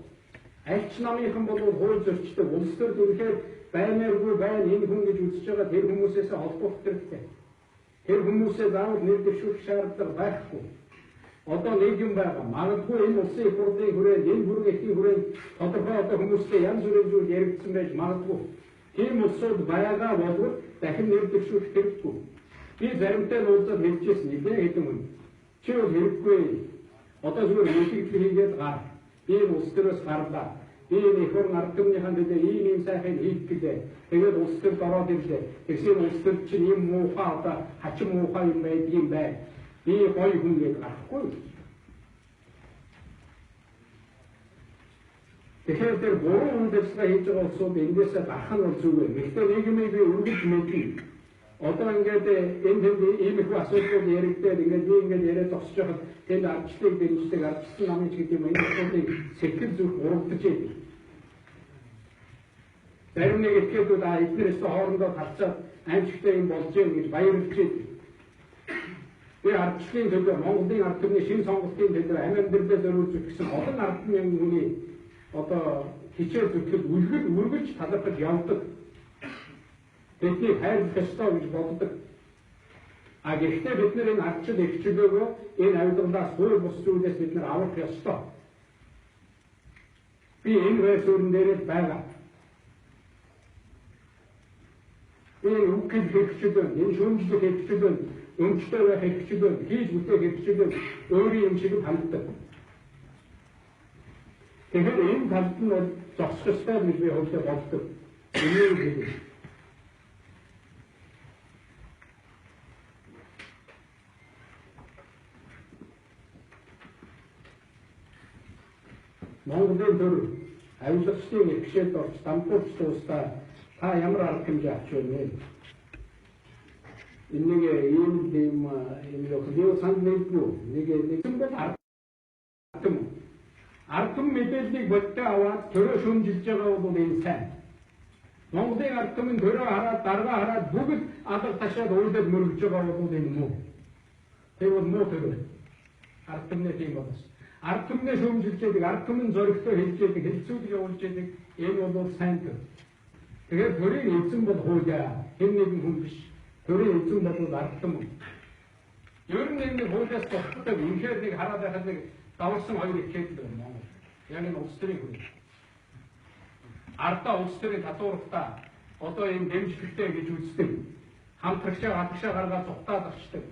Аль ч намынхан бол хууль зөрчдөг улс төр үнэхээр баймааргүй байна энэ хүн гэж үзэж байгаа тэр хүмүүсээс холбох хэрэгтэй. Тэр хүмүүсээ заавал нэр дэвшүүлэх шаардлага байхгүй. Одоо нэг юм байгаа. Магадгүй энэ улсын их хурлын хүрээнд энэ бүрэн эхийн хүрээнд тодорхой одоо хүмүүстэй янз бүрийн зүйл яригдсан байж магадгүй. Тийм улсууд байгаа боловч дахин нэр дэвшүүлэх хэрэггүй. Би заримтай уулзаад хэлжсэн нэг хэдэн хүн. Чи бол хэрэггүй. Одоо зүгээр үйлчлэл хийгээд гар. Би улс төрөөс гарлаа. Би нэг хөр нартымныхаа дэдээ ийм сайхан хийх гэлээ. Тэгээд улс төрд ороод ирлээ. Тэгсэн улс төрд чинь ийм муухай одоо хачин муухай юм байдгийн бай. Би гоё хүн гэж гарахгүй. Тэгэхээр тэр буруу үндэслэл хийж байгаа улсууд эндээсээ гарах нь бол зүг вэ. Гэхдээ нийгмийг би үргэлж мэднэ. Одоо ингээд энэ ийм их асуудлууд яригдээд ингээд би ингээд яриад зогсож байхад тэнд ардчлалыг дэмждэг ардчлал намын ч гэдэг юм энэ асуудлыг сэтгэл зүрх урагдж байдаг. Зарим нэг этгээдүүд эднэрээс хоорондоо талцаад аимшигтай юм болж гэн гэж баярлж байдаг. Би ардчлалын төлөө Монголын ард түмний шинэ сонголтын төлөө амь амьдралаа зориулж гэсэн олон ард түмний хүний одоо хичээл зүтгэл үргэлж талархаж явдаг. Бидний хайрлах ёстой гэж боддог. А гэхдээ бид нар энэ ардчил их чөлөөгөө энэ авилгалаас хууль бус зүйлээс бид нар авах ёстой. Би энэ байр суурин дээр байгаа. Энэ үгэл хэрэгчлэн, энэ шүүмжлэх хэрэгчлэн, өмчтэй байх хэрэгчлэн, хийж бүтээх хэрэгчлэн өөрийн юм шиг ханддаг. Тэгэхээр энэ талд нь бол зогсох ёстой гэж би хөвлөө боддог. Энийг хэлээ. Монголын төр авилгачдын ихшээд орч дампуурч туустаа та ямар арга хэмжээ авч байна вэ? Энийг ийм локал санд нэггүй нэг бол ард түмэн мэдээллийг бодтой аваад төрөө шүүмжилж байгаа бол энэ сайн. Монголын ард түмэн төрөө хараад дарга хараад бүгд алга ташаад үйлдэл мөргөж байгаа бол энэ муу. Тэр бол муу төрөө. Ард түмний тийм болоос. Ард түмнээ шүүмжилж байдаг, ард түмэн зоригтой хэлж байдаг, хэлцүүлэг явуулж байдаг энэ бол сайн төр. Тэгэхээр төрийн эзэн бол хуулиа. Хэн нэгэн хүн биш. Төрийн эзэн бол ард түмэн. Ер нь энэ хуулиас тогтдог үнэхээр нэг хараад байхад нэг давсан хоёр ихэд л Монгол. Яг энэ улс төрийн хүн. Ардаа улс төрийн татвартай одоо энэ дэмжлэгтэй гэж үздэг. Хамтрагчаа гаргаад цухтаад авчдаг.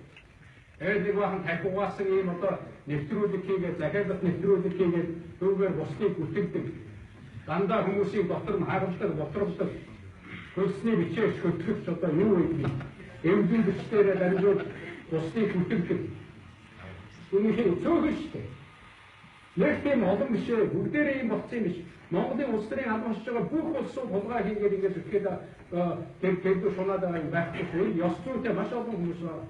Нэг бахан тахиугаасан ийм одоо нэвтрүүлэг хийгээд захиалгат нэвтрүүлэг хийгээд түүгээр бусдыг бүтэгдэг. Дандаа хүмүүсийн дотор нь хагалдаг, ботролдог. Хөлсний бичээр шөтлөгч одоо юу вэ? Эмзэн бичдээрээ дамжуулж бусдыг бүтэгдэг. Үүнийг цөөхөн шүү дээ. Яг тийм олон биш ээ. Бүгдээрээ юм болцсон юм биш. Монголын улс төрийн хамгаалж байгаа бүх улсууд хулгай хийгээд ингээд ихэд тэр шунаад байгаа юм байхгүй. Ёс зүйтэй маш олон хүмүүс байна.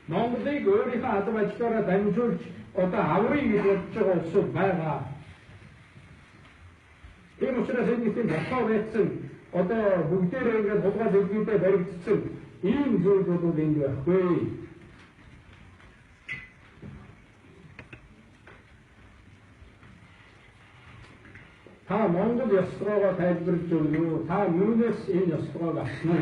Монголыг өөрийнхөө албан ажиллаараа дамжуулж одоо аврыг гэж бодож байгаа улсууд байгаа. Тэр учраас энэ тийм батлаа байсан одоо бүгдээрээ ингээд хулгай зөвлөдөө баригдсан ийм зүйл бол энд байхгүй. Та Монгол ёс сургаагаа тайлбарлаж өгнө үү? Та юунаас энэ ёс сургааг авсан уу?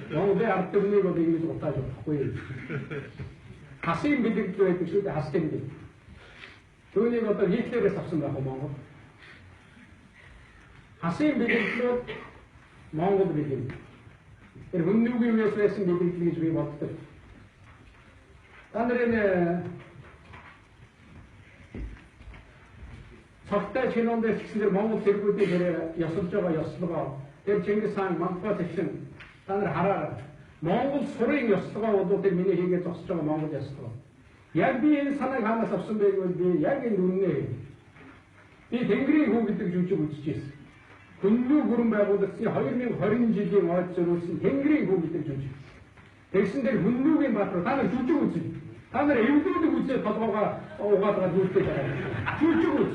Монголын ард түмнийг бол ингэж утааж болохгүй. Хасын бэлэгдэл байдаг шүү дээ, хасын бэлэг. Түүнийг одоо Гитлерээс авсан байх уу Монгол? Хасын бэлэгдлүүд Монгол бэлэг. Тэр хүннүүгийн үеэс байсан бэлэгдэл гэж би боддог. Та нарын цогтой чинонд гэсэн Монгол цэргүүдийн тэр ёсолж байгаа ёслогоо тэр Чингис хаан Мампас гэсэн та нар хараа Монгол сурын ёслогоо бол тэр миний хийгээд зогсож байгаа Монгол ёслогоо. Яг би энэ санааг хаанаас авсан бэ гэвэл би яг энэ үннээ. Би Тэнгэрийн хүү гэдэг жүжиг үзчихсэн. Хүннүү бүрэн байгуулагдсан 2020 жилийн ойд зориулсан Тэнгэрийн хүү гэдэг жүжиг. Тэгсэн дээр хүннүүгийн баатар та нар жүжиг үзье. Та нар эвлүүдийг үзээ толгоогоо угаалгаад үлдээд байгаа. Жүжиг үз.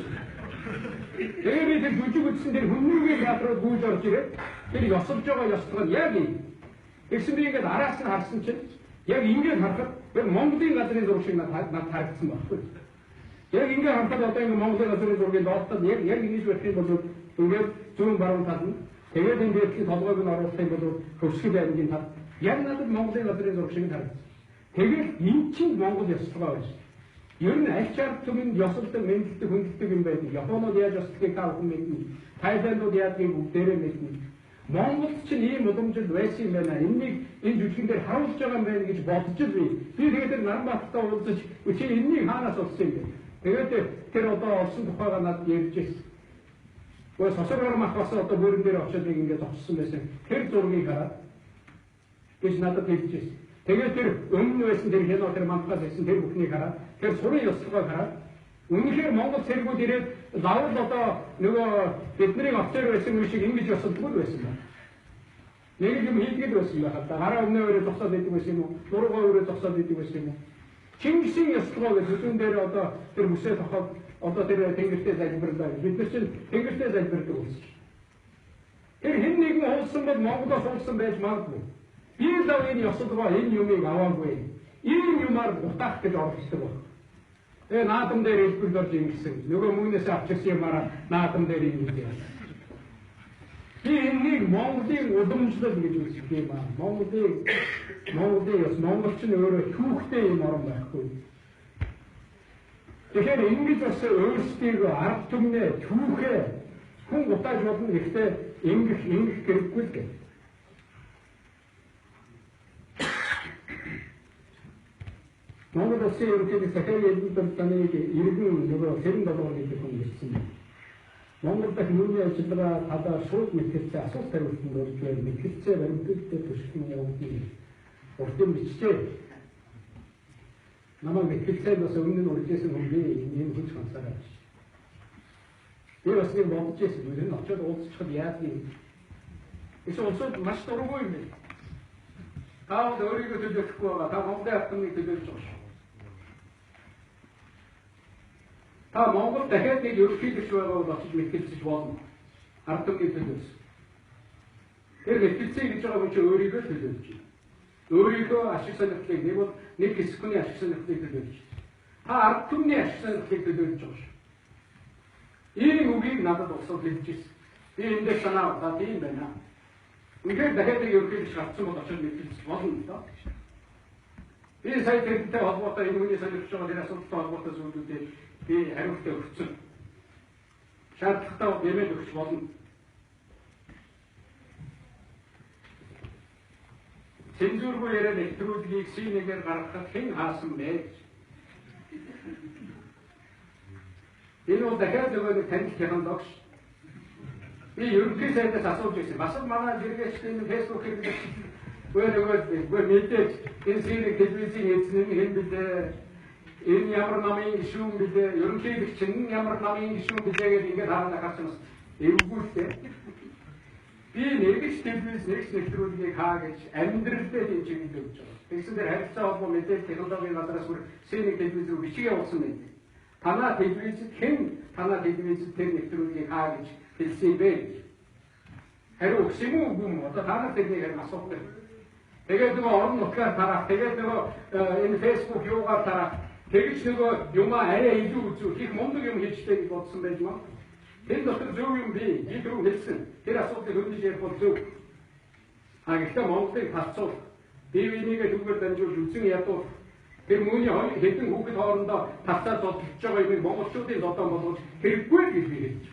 Тэгээд би тэр жүжиг үзсэн дээр хүннүүгийн баатарууд гүйж орж ирээд тэр ёсолж байгаа ёслого нь яг юм. Тэгсэн би ингээд араас нь харсан чинь яг ингээд харахад яг Монголын газрын зураг шиг надад харагдсан байхгүй. Яг ингээд харахад одоо ингээд Монголын газрын зургийг доотлоод яг ингэж барих юм бол ингээд зүүн баруун тал нь тэгээд энэ дэвтгийн толгойг нь оруулах юм бол хөвсгөл аймгийн тал яг надад Монголын газрын зураг шиг харагдсан. Тэгээд энэ чинь Монгол ёслогоо байж. Ер нь аль ч ард түмэнд ёсолдог, мэдлдэг, хүндэлдэг юм байдаг. Японууд яаж ёслохыг та бүхэн мэднэ. Тайландууд яадгийг бүгдээрээ мэднэ. Монголд чинь ийм уламжлал байсан юм байна. Энийг энэ жүжигэн дээр харуулж байгаа юм байна гэж бодож би. Би тэгээд Нарбаттай уулзаж чи энэнийг хаанаас олсон юм бэ? Тэгээд тэр одоо олсон тухайгаа надад ярьж ирсэн. Гэхдээ сосороор мах бас одоо бүрэн дээр очиод ингээд зогссон байсан. Тэр зургийг хараад гэж надад хэлж ирсэн. Тэгээд тэр өмнө байсан тэр хянаа тэр мантгаас ирсэн тэр бүхнийг хараад тэр сурын ёслогоо хараад үнэхээр Монгол цэргүүд ирээд лавл одоо нөгөө бидний офицер байсан юм шиг ингэж ёсолдгүй байсан байна. Нэг юм хийгээд байсан байна. Гараа өмнө өрөө зогсоод идэг байсан юм уу? Нуруугаа өрөө зогсоод идэг байсан юм уу? Чингисийн ёслогоо гэж зүгэн дээр одоо тэр бүсээ тохоод одоо тэр тэнгэртэй залбирлаа. Бид нар чинь тэнгэртэй залбирдаг болсон. Тэр хэн нэгэн хуулсан бол Монголоос хуулсан байж магадгүй. Би л энэ ёслогоо энэ юмыг аваагүй. Энэ юмар утаах гэж оролцдог байна. Тэгээ наадам дээр хэлбэл орж ингэсэн. Нөгөө мөнөөс авчихсан юмараа наадам дээр ингэсэн. Би энийг Монголын уламжлал гэж үздэг юм аа. Монголын бас монголч нь өөрөө түүхтэй юм орон байхгүй. Тэгэхээр ингэж бас өөрсдийг ард түмнээ түүхээ хүн утааж болно гэхдээ ингэх хэрэггүй л гэх. Монгол улсын ерөнхийлөг Сахарын эдийн таныг иргэн нөгөө Сэрэн долгоор гэдэг хүн ирсэн. Монгол дахь мөрний ажиллагаа талаар шууд мэдгэлцээ асуулт хариултанд орж байв. Мэдгэлцээ баримтуудад төсөлтний явуулсан урдын бичжээ. Намайг мэдгэлцээ бас өмнө нь урьдчилсан хүн би энэ хүч хансараа. Би бас нэг бодож ирсэн. Тэр нь очиод уулзчихад яах юм. Эсвэл улсууд маш дургүй юм байна. Та өөрийгөө төлөвлөхгүй байгаа. Та Монголын автомобиль төлөвлөж байгаа. Та Монгол дахиад нэг ерөнхийлөгч байгаа бол очиж мэдгэлцэж болно. Ард түмний төлөөс. Тэр мэдгэлцээ гэж байгаа хүн чинь өөрийгөө төлөвлөж байна. Өөрийнхөө ашиг сонирхлыг нэг бол нэг хэсэг хүний ашиг сонирхлыг төлөвлөж байна. Та ард түмний ашиг сонирхлыг төлөвлөж байгаа шүү. Ийм үгийг надад усаад хэлж ирсэн. Би энэ дээр санаа аваад тийм байна. Үнэхээр дахиад нэг ерөнхийлөгч гарсан бол очиж мэдгэлцэж болно л доо. Би сая тэрнтэй холбоотой энэ хүний сонирхож байгаа тэр асуудалтай холбоотой зүйлүүдээ би хариултаа өгсөн. Шаардлагатай нэмээд өгч болно. Цензургүй яриад нэвтрүүлгийг синегээр гаргахад хэн хаасан бэ? Энэ бол дахиад нөгөө танил технологич. Би ерөнхий сайдаас асууж байсан. Бас манай зэрэгчдийн фэйсбүүк гэдэг нөгөө мэдээж энэ синег телевизийн эзэн нь хэн бэлээ? Энэ ямар намын гишүүн бэлээ? Ерөнхийлөгч нь ямар намын гишүүн бэлээ гэдэг ингээд хаана гарсан эвгүүлтэй. Би нэгж телевиз нэгж нэвтрүүлгийг хаа гэж амьдралдаа тийм чиглэл өгч байгаа. Тэгсэн дээр харилцаа холбоо мэдээлэл технологийн газраас бүр синег телевиз рүү бичгээ явуулсан байна. Танаа телевизэд хэн танаа телевизэд тэр нэвтрүүлгийг хаа гэж хэлсэн бэ? Хариу өгсөн юм уу? Одоо танаа тэрнийг асуух. Тэгээд нөгөө орон нутгаар тарах, тэгээд нөгөө энэ Facebook юугаар тарах, тэгж нөгөө юмаа арай илүү үзүү их мундаг юм хийжтэй гэж бодсон байж магадгүй. Тэр дотор зөв юм бий, илүү хэлсэн. Тэр асуудлыг хөндөж ярих бол зөв. Гэхдээ Монголыг тасцуул, бие бинийгээ түгээр дамжуулж үзэн ядуул, тэр мөний хэдэн хүүхэд хоорондоо тасцаад зодтолж байгаа юмыг монголчуудын зодон болгож хэрэггүй гэж би хэлж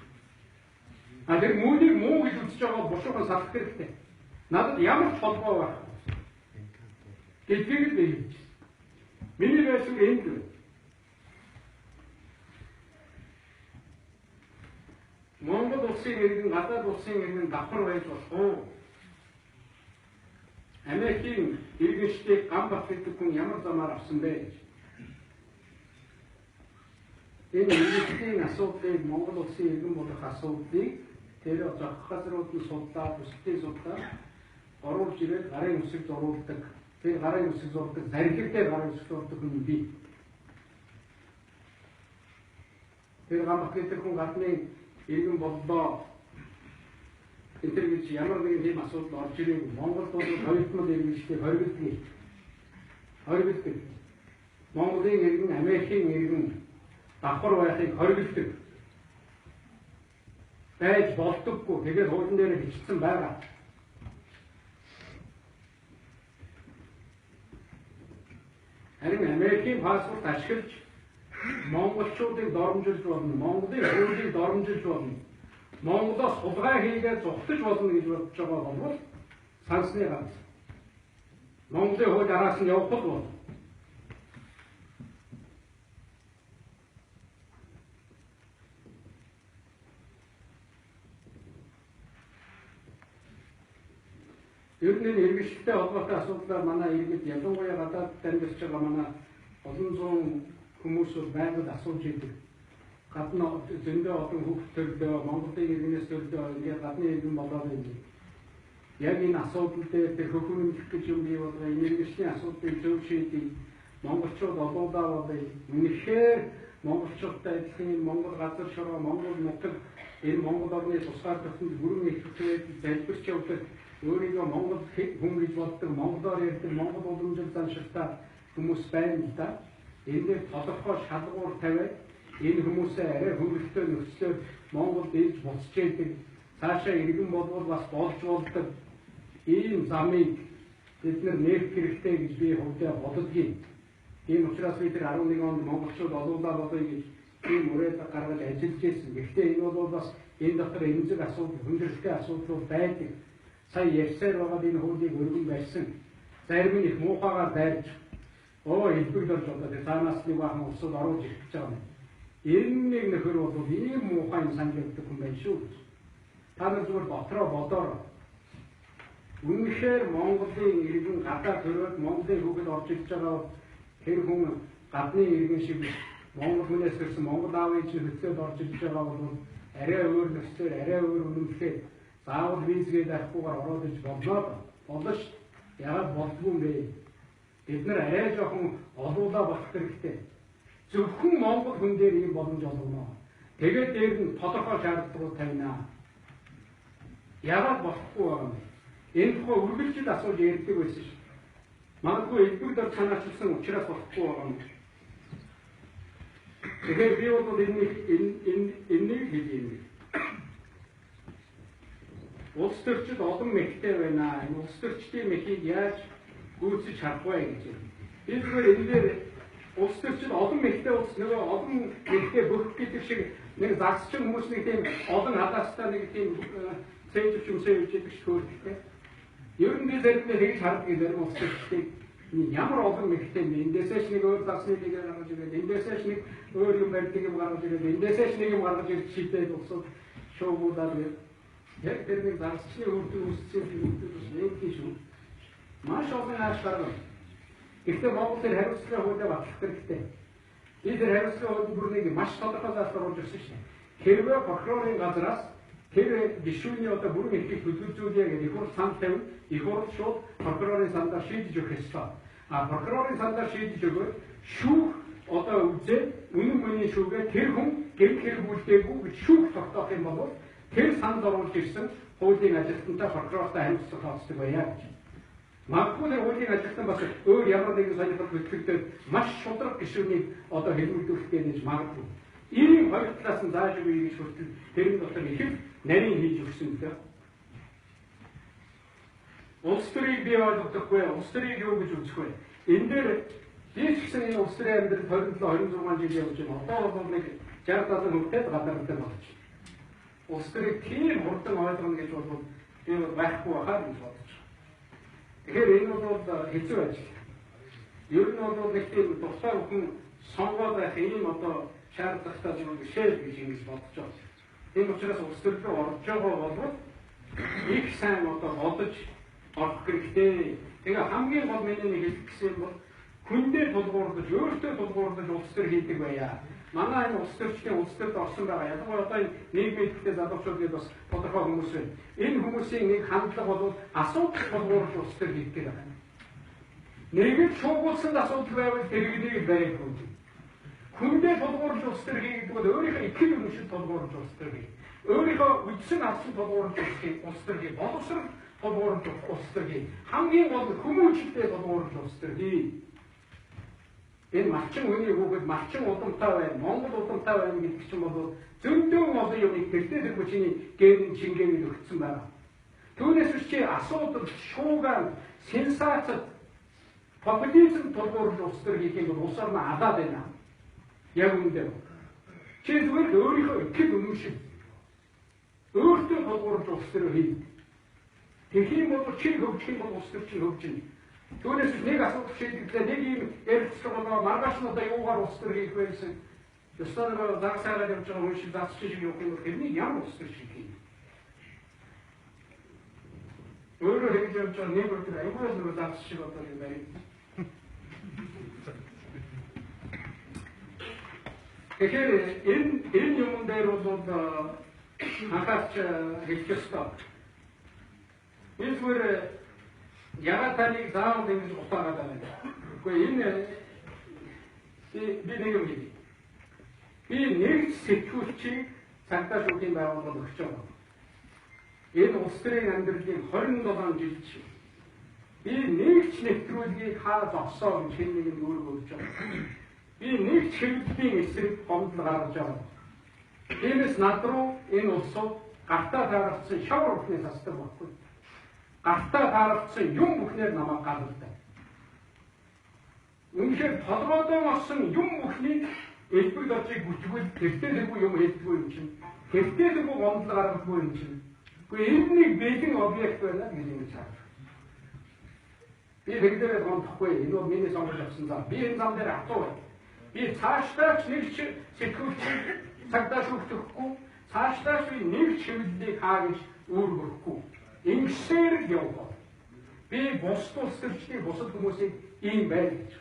байна. Тэр мөнийг муу гэж үзэж байгаа бушуухан салах хэрэгтэй. Надад ямар ч холбоо байх гэдгийг л би хэлж байна. Миний байшин энд л. Монгол улсын иргэн, гадаад улсын иргэн давхар байж болох. Америкийн иргэншдэг гам бат гэдэг хүн ямар замаар авсан бэ? Энэ иргэншлийн асуудлыг Монгол улсын иргэн болох асуудлыг тэр зохих газрууд нь судлаад, бүсдийн судлаад оруулж ирээд гарын үсэг зурулдаг. Тэр гарын үсэг зурдаг, зархилтэй гарын үсэг зурдаг хүн бий. Тэр гам бат гэдэг хүн гадны иргэн боллоо. Тэр гэж ямар нэгэн тийм асуудал орж ирээгүй. Монголд бол хоёрдмол иргэнштэй хоригддаг. Монголын иргэн, Америкийн иргэн давхар байхыг хоригддаг. Байж болдоггүй. Тэгээд хуучин дээр бичсэн байгаа. Харин Америкийн паспорт ашиглаж монголчуудыг доромжилж болно. Монголын хуулийг доромжилж болно. Монголоос хулгай хийгээд зугтаж болно гэж бодож байгаа бол сансны ганц. Монголын хууль араас нь явах бол. Ер нь иргэншилтэй холбоотой асуудлаар манай иргэд ялангуяа гадаад амьдарч байгаа манай олон зуун хүмүүсүүд байнга асууж идэг. Гадна зөндөө олон хүүхд төрлөө, Монголын иргэнээс төрлөө ингээд гадны иргэн болоод байна. Яг энэ асуудал дээр тэр хөхөмжлөх гэж юм бий болоо иргэншлийн асуудлыг зөв шийдэх монголчууд олоодаа болоо үнэхээр монголчуудтай адилхан Монгол газар шороо, Монгол нутаг энэ Монгол орны тусгаар тохиолдсон бүрэн их хөтөлбөрөд залбирч явдаг өөрийгөө Монгол хүн гэж боддог, монголоор ярьдаг, Монгол уламжлал заншилтай хүмүүс байна л да. Энэ дээр тодорхой шалгуур тавиад энэ хүмүүсээ арай хөнгөлөлтөй нөхцлөөр Монголд ирж буцаж идэг, цаашаа иргэн болвол бас болж болдог ийм замыг бид нэр хэрэгтэй гэж би хувьдаа боддгийн. Тийм учраас бид 11 онд монголчууд олоолаа болоё гэж ийм үрээд гаргаж ажиллаж ирсэн. Гэхдээ энэ бол бас энэ дотор эмзэг асуудал, хүндрэлтэй асуудал байдаг. Сая ярьсаар байгаа энэ хуулийг өргөн барьсан. Зарим нь их муухайгаар дайрч хэлбэрлэж одоо цаанаас нэг бахан усууд оруулж ирж байгаа юм. Энэ нэг нөхөр бол ийм муухай юм санагддаг хүн байх шүү. Та нар зүгээр дотроо бодоор. Үнэхээр Монголын иргэн гадаа төрөөд Монголын хүүхэд орж ирж байгаа тэр хүн гадны иргэн шиг Монгол хүнээс төрсэн Монгол аав ээж хөтлөөд орж ирж байгаа бол арай өөр нөхцөл, арай өөр үнэмлэхээр заавал визгээд авахгүйгээр ороод иж болно ш. Яагаад болдгүй юм бэ? Бид нар арай жоохон олуулаа болох хэрэгтэй. Зөвхөн Монгол хүн дээр ийм боломж олгоно. Тэгээд дээр нь тодорхой шаардлагууд тавина. Яагаад болохгүй байгаа юм бэ? Энэ тухай үргэлжлэл асууж ярьдаг байсан ш. Магадгүй элбэг санаачилсан учраас болохгүй байгаа юм. Тэгэхээр би бол энийг хэлье. Улс төрчид олон мэхтэй байна. Энэ улс төрчдийн мэхийг яаж гүйцэж харах вэ гэж. Би зүгээр энэ дээр улс төрчид олон мэхтэй улс нөгөө олон мэхтэй бүх гэдэг шиг нэг загсчин хүмүүс нэг тийм олон халаастай нэг тийм цэжвч юмсэй гэж хэлдэг шүү. Ер нь би зэрэг нэг хардаг зарим улс төрчдийг ямар олон мэхтэй юм. Эндээсээш нэг өөр засны нэг гаргаж ирээд, эндээсээш нэг өөр юм барьдаг юм гаргаж ирээд, эндээсээш нэг юм гаргаж ирж шийдээд улсууд шоугуудаар яг тэр нэг засчны үрдэн үсцэн үүрдэг шүү. Маш олон ааш гаргав. Гэхдээ Монгол тэр хариуцлага хуулиа батлах хэрэгтэй. Би тэр хариуцлага хуулийн бүрнийг маш тодорхой заалтруулж өгсөн шнэ. Хэрвээ прокурорын газраас тэр гишүүний одоо бүрэн эрхийг төлөвлөжүүлээ гэдэг их хурл санд тавина, их хурл шууд прокурорын сандаар шийдэж өгөх ёстой. Прокурорын сандаар шийдэж өгөөд шүүх одоо үзээд үнэн мөний шүүгээ тэр хүн гэмт хэрэг үйлдээгүй гэж шүүх тогтоох юм бол тэр санд оруулж ирсэн хуулийн ажилтнтай прокурортой хариуцлага тооцдог байя гэж. Тэгэхээр тэр нэг зарцуулж байгаа асуудал Магадгүй хуулийн ажилтан бас өөр ямар нэгэн сонирхол хөтлөгдөд маш шудраг гишүүнийг одоо хэлмэлдүүлэх гэж магадгүй. Ийм хоёр талаас нь заашгүй гэж хөтлөд тэрэн дотор ихэв нарийн хийж өгсөн гэдэг. Улс төрийг бий болгохгүй, улс төрийг юу гэж үзэх вэ? Энэ дээр хийж гисэн энэ улс төрийн амьдрал 27-26 жил явж байна. Одоо бол нэг 60-70 хүнтэй гадартай болж байна. Улс төрийг тийм хурдан ойлгоно гэж бол би байхгүй байхаар гэж бодож байна. Тэгэхээр энэ бол хэцүү ажил. Ер нь бол нэг тийм тусгай бүхэн сонгоод байх ийм одоо шаардлагатай зүйл бишээ гэж ингэж бодож байна. Тийм учраас улс төр рүү орж байгаа бол их сайн одоо бодож орох хэрэгтэй. Тэгээ хамгийн гол миний нэг хэлэх гэсэн бол хүндээ тулгуурлаж, өөртөө тулгуурлаж улс төр хийдэг байя. Манай энэ улс төрчдийн улс төрд орсон байгаа. Ядуу одоо энэ нийгмийн идэвхтэй залуучууд гээд бас тодорхой хүмүүс байна. Энэ хүмүүсийн нэг хандлага бол асуудал тулгуурлаж улс төр хийдэг байна. Нэгэн шуугуулсан асуудал байвал тэрэгнийг барихгүй. Хүндээ тулгуурлаж улс төр хийдэг бол өөрийнхөө итгэл үнэмшил тулгуурлаж улс төр хий. Өөрийнхөө үдшин авсан тулгуурлаж улс төр хий. Боловсрол тулгуурлаж улс төр хий. Хамгийн гол хүмүүжлтэй тулгуурлаж улс төр хий. Энэ малчин үний хүүхэд малчин удамтай байна, Монгол удамтай байна гэдэг чинь бол зөндөө олон юмыг тэртээ тэр хүчний гэн шингээгээд өгсөн байна. Түүнээс биш чи асуудал, шууган, сенсацид, популизм тулгуурлаж улс төр хийх юм бол улс орно адаад байна. Яг үүндээ. Чи зүгээр өөрийнхөө итгэл үнэмшил өөртөө тулгуурлаж улс төр хий. Тэгэх юм бол чи хөгжих юм бол улс төр чинь хөгжинэ. Түүнээс нэг асуудал шийдэхдээ нэг юм ярилцлага болоо маргааш нь одоо юугаар улс төр хийх вэ гэсэн. Ёстой нэг загсаараад явж байгаа хүн шиг засч шиг явах юм бол тэрний ямар улс төр хийх юм. Өөрөөр хэлж явж байгаа нэг өдөр аюулгүй нэг засч шиг одоо юм байна. Тэгэхээр энэ юм дээр бол хангалтч хэлэх ёстой. Энэ зүгээр ягаад таныг заавал ингэж утаагаад байна. Гэхдээ энэ би нэг юм хэлье. Би нэг сэтгүүлчийг цагдаа шүүхийн байгууллагад өгч байгаа. Энэ улс төрийн амьдралын 27 жил чи би нэг ч нэвтрүүлгийг хаа зогсоо гэж хэн нэг нь өөргөө өгч байгаа. Би нэг ч хэвлэлийн эсрэг гомдол гаргаж байгаа. Тиймээс над руу энэ улсууд гартаа таарсан шавар бүхнээс асдаг баггүй. Гартаа таарсан юм бүхнээр намайг гаргалдаг. Үнэхээр толгойдоо орсон юм бүхнийг элбэг доржийг бүжгүүл тэртээ тэргүй юм хэлдэггүй юм чинь. Тэртээ тэргүй гомдол гаргадаггүй юм чинь. Гэхдээ энэ нэг бэлэн объект байна гэж ингэж харах. Би тэгдэрээ гомдохгүй. Энэ бол миний сонгож авсан зам. Би энэ зам дээр хатуу байна. Би цаашдаа ч нэг ч сэтгүүлч цагдаа шүүхтэхгүй. Цаашдаа ч би нэг ч хэвлэлийг хаа гэж өөргөхгүй. Ингэсээр л явах. Би бус улс төрчдийн бусад хүмүүсийг ийм байл гэж.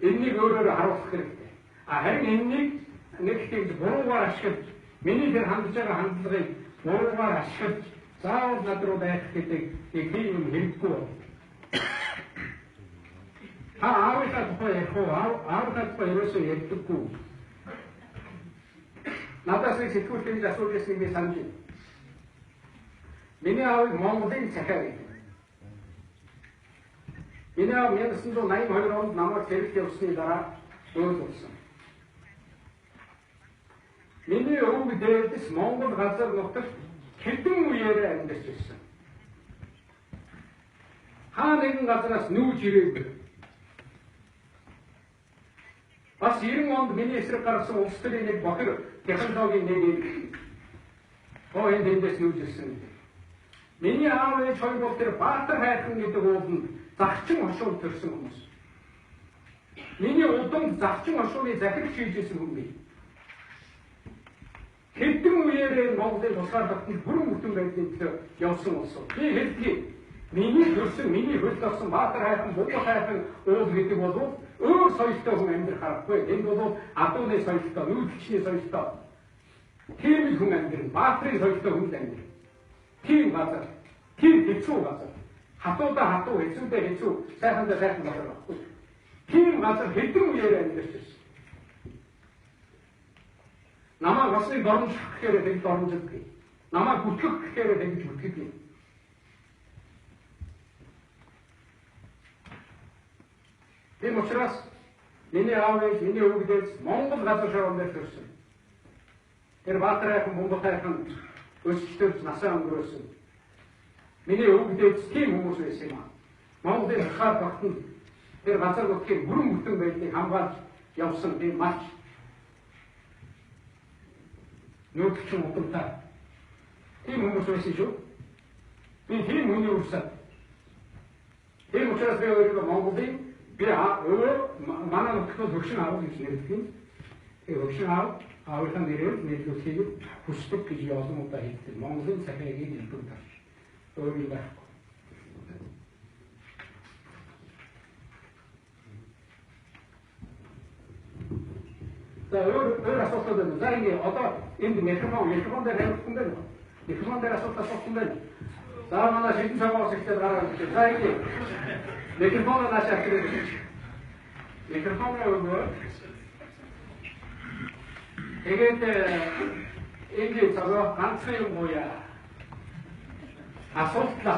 Энэнийг өөрөөр харуулах хэрэгтэй. Харин энэнийг нэг тийм буруугаар ашиглаж, миний тэр хандж байгаа хандлагыг буруугаар ашиглаж, заавал над руу байх гэдэг тийм юм хэрэггүй байна. Аавынхаа тухай ярих уу? Аавынхаа тухай ерөөсөө ярьдаггүй. Надаас нэг сэтгүүлчний асууж ирснийг би санаж байна. Миний аавыг Монголын цахиа гэдэг. Миний аав 1982 онд намайг зэрэг явсны дараа өөд болсон. Миний өвөг дээдэс Монгол газар нутагт хэдэн үеэрээ амьдарч ирсэн. Хаа нэгэн газараас нүүж ирээгүй. Бас 90 онд миний эсрэг гаргасан улс төрийн нэг бохир технологийн нэг энэ дэндээс нүүж ирсэн. Миний аав ээж хоёр бол тэр Баатар хайрхан гэдэг ууланд зарчин хошуунд төрсэн хүмүүс. Миний удамд зарчин хошууны захирал хийжсэн хүн бий. Хэдэн үеэрээ Монголын тусгаар батны бүрэн бүтэн байдлын төлөө явсан улс. Би хэлдэг. Миний төрсөн, миний хөлд авсан Баатар хайрхан, Бугал хайрхан уул гэдэг бол өөр соёлтой хүн амьдрах аргагүй. Энд бол адууны соёлтой, нүүдэлчний соёлтой. Тийм хүн амьдрын, Баатарын соёлтой хүн амьдрын. Тийм газар, тийм хэцүү газар. Хатуудаа хатуу, хэцүүдээ хэцүү, сайхандаа сайхан газар баггүй. Тийм газар хэдэн үеэр амьдарч ирсэн. Намайг басны доромжих гэхээр тэгж доромждаг. Намайг бүтгэх гэхээр тэгж бүтгэдэг. Тийм учраас миний аав ээж, миний өвгдөөс Монгол газар шоронд төрсөн. Тэр Баатарайхан, Монголайхан өсөлтөж насаа өнгөрөөсөн. Миний өвгдөөс тийм хүмүүс байсан юм аа. Монголын хахаар багтан тэр газар нутгийн бүрэн бүтэн байдлыг хамгаалж явсан тийм малч нүүдэлчин удамтай тийм хүмүүс байсан шүү. Би тийм хүний үрсэ. Тийм учраас би өөрийгөө Монголын би манай нутгад хөгшин аав гэж нэрлэдэг. Тэгээ хөгшин аавынхаа нэрээр нэрлүүлэхийг хүсдэг гэж олон удаа хэлдэг. Монголын цахиагийн хэлбэр тарч өөрийн байхгүй. За өөр асуудал байна. За ингэ одоо энд микрофон дээр тавьсан байна. Микрофон дээр асуулт байна. За манай шийдэн цагаас ихтэй гараад ирсэн. За ингэ микрофон наашаа хэрэглэж. Микрофон өгөө. Тэгээд энэ цагаа ганцхан юм уу яа? Асуулт. За.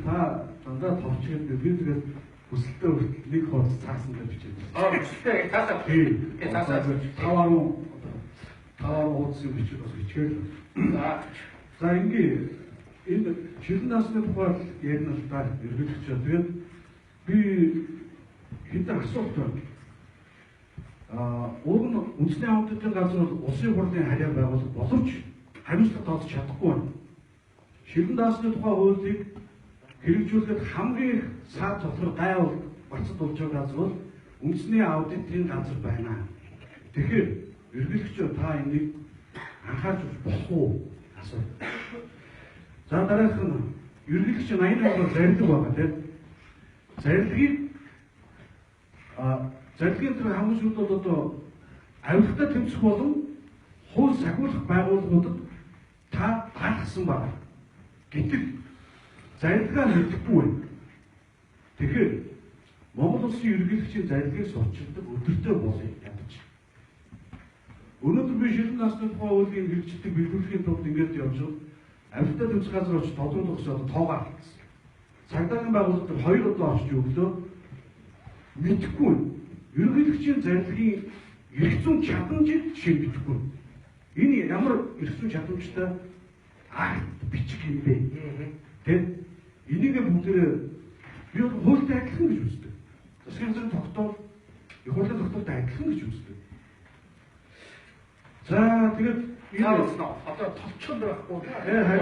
та дандаа товчгод би тэгээд хүсэлтээ хүртэл нэг хуудас цаасан гэж бичээд байна. Хүсэлтээ цаасаа. Таваар хуудас юм бичээд бас бичгээл. За ингээ энэ шилэн насны тухай ярина л да эргэлж чаа. Тэгээд би хэдэн асуулт байна. Уг нь үндэсний аудитын газар бол улсын хурлын харьяа байгуулах боловч хариуцлага тоодож чадахгүй байна. Шилэн даасны тухай хуулийг хэрэгжүүлэхэд хамгийн их саад цохрол гайвал бацад болж байгаа газар бол үндэсний аудитын газар байна. Тэгэхээр эргэлгчөө та энийг анхаарч болох уу? Асуу. За дараах нь эргэлгч 88-аар зарилдаг байгаа тийм. Зарилгын тэр хамгийн сүүлд бол одоо авилгатай тэмцэх болон хууль сахиулах байгууллагуудад та даатгсан байна. Гэтэл зарилгаа мэдхгүй байна. Тэгэхээр Монгол улсын ерөнхийлөгчийн зарилгыг сурчилдаг өдөртөө болъё ядаж. Өнөөдөр би шилэн насны тухай хуулийн хэрэгждэг биелүүлэхийн тулд ингэж явж байгаа. Авилгатай тэмцэх газар очиж тодруулах гэсэн тоогаар хийсэн. Цагдаагийн байгууллагад 2 удаа очиж өглөө мэдхгүй байна. Ерөнхийлөгчийн зарилгын эрх зүйн чадамжийг жишээ мэдхгүй. Энэ ямар эрх зүйн чадамжтай акт бичих юм бэ? Тэг? Энийг бүгдээ би бол хуультай адилхан гэж үздэг. Засгийн газрын тогтоол, их хурлын тогтоолтой адилхан гэж үздэг. За тэгээд энэ одоо товчхон байхгүй. Харин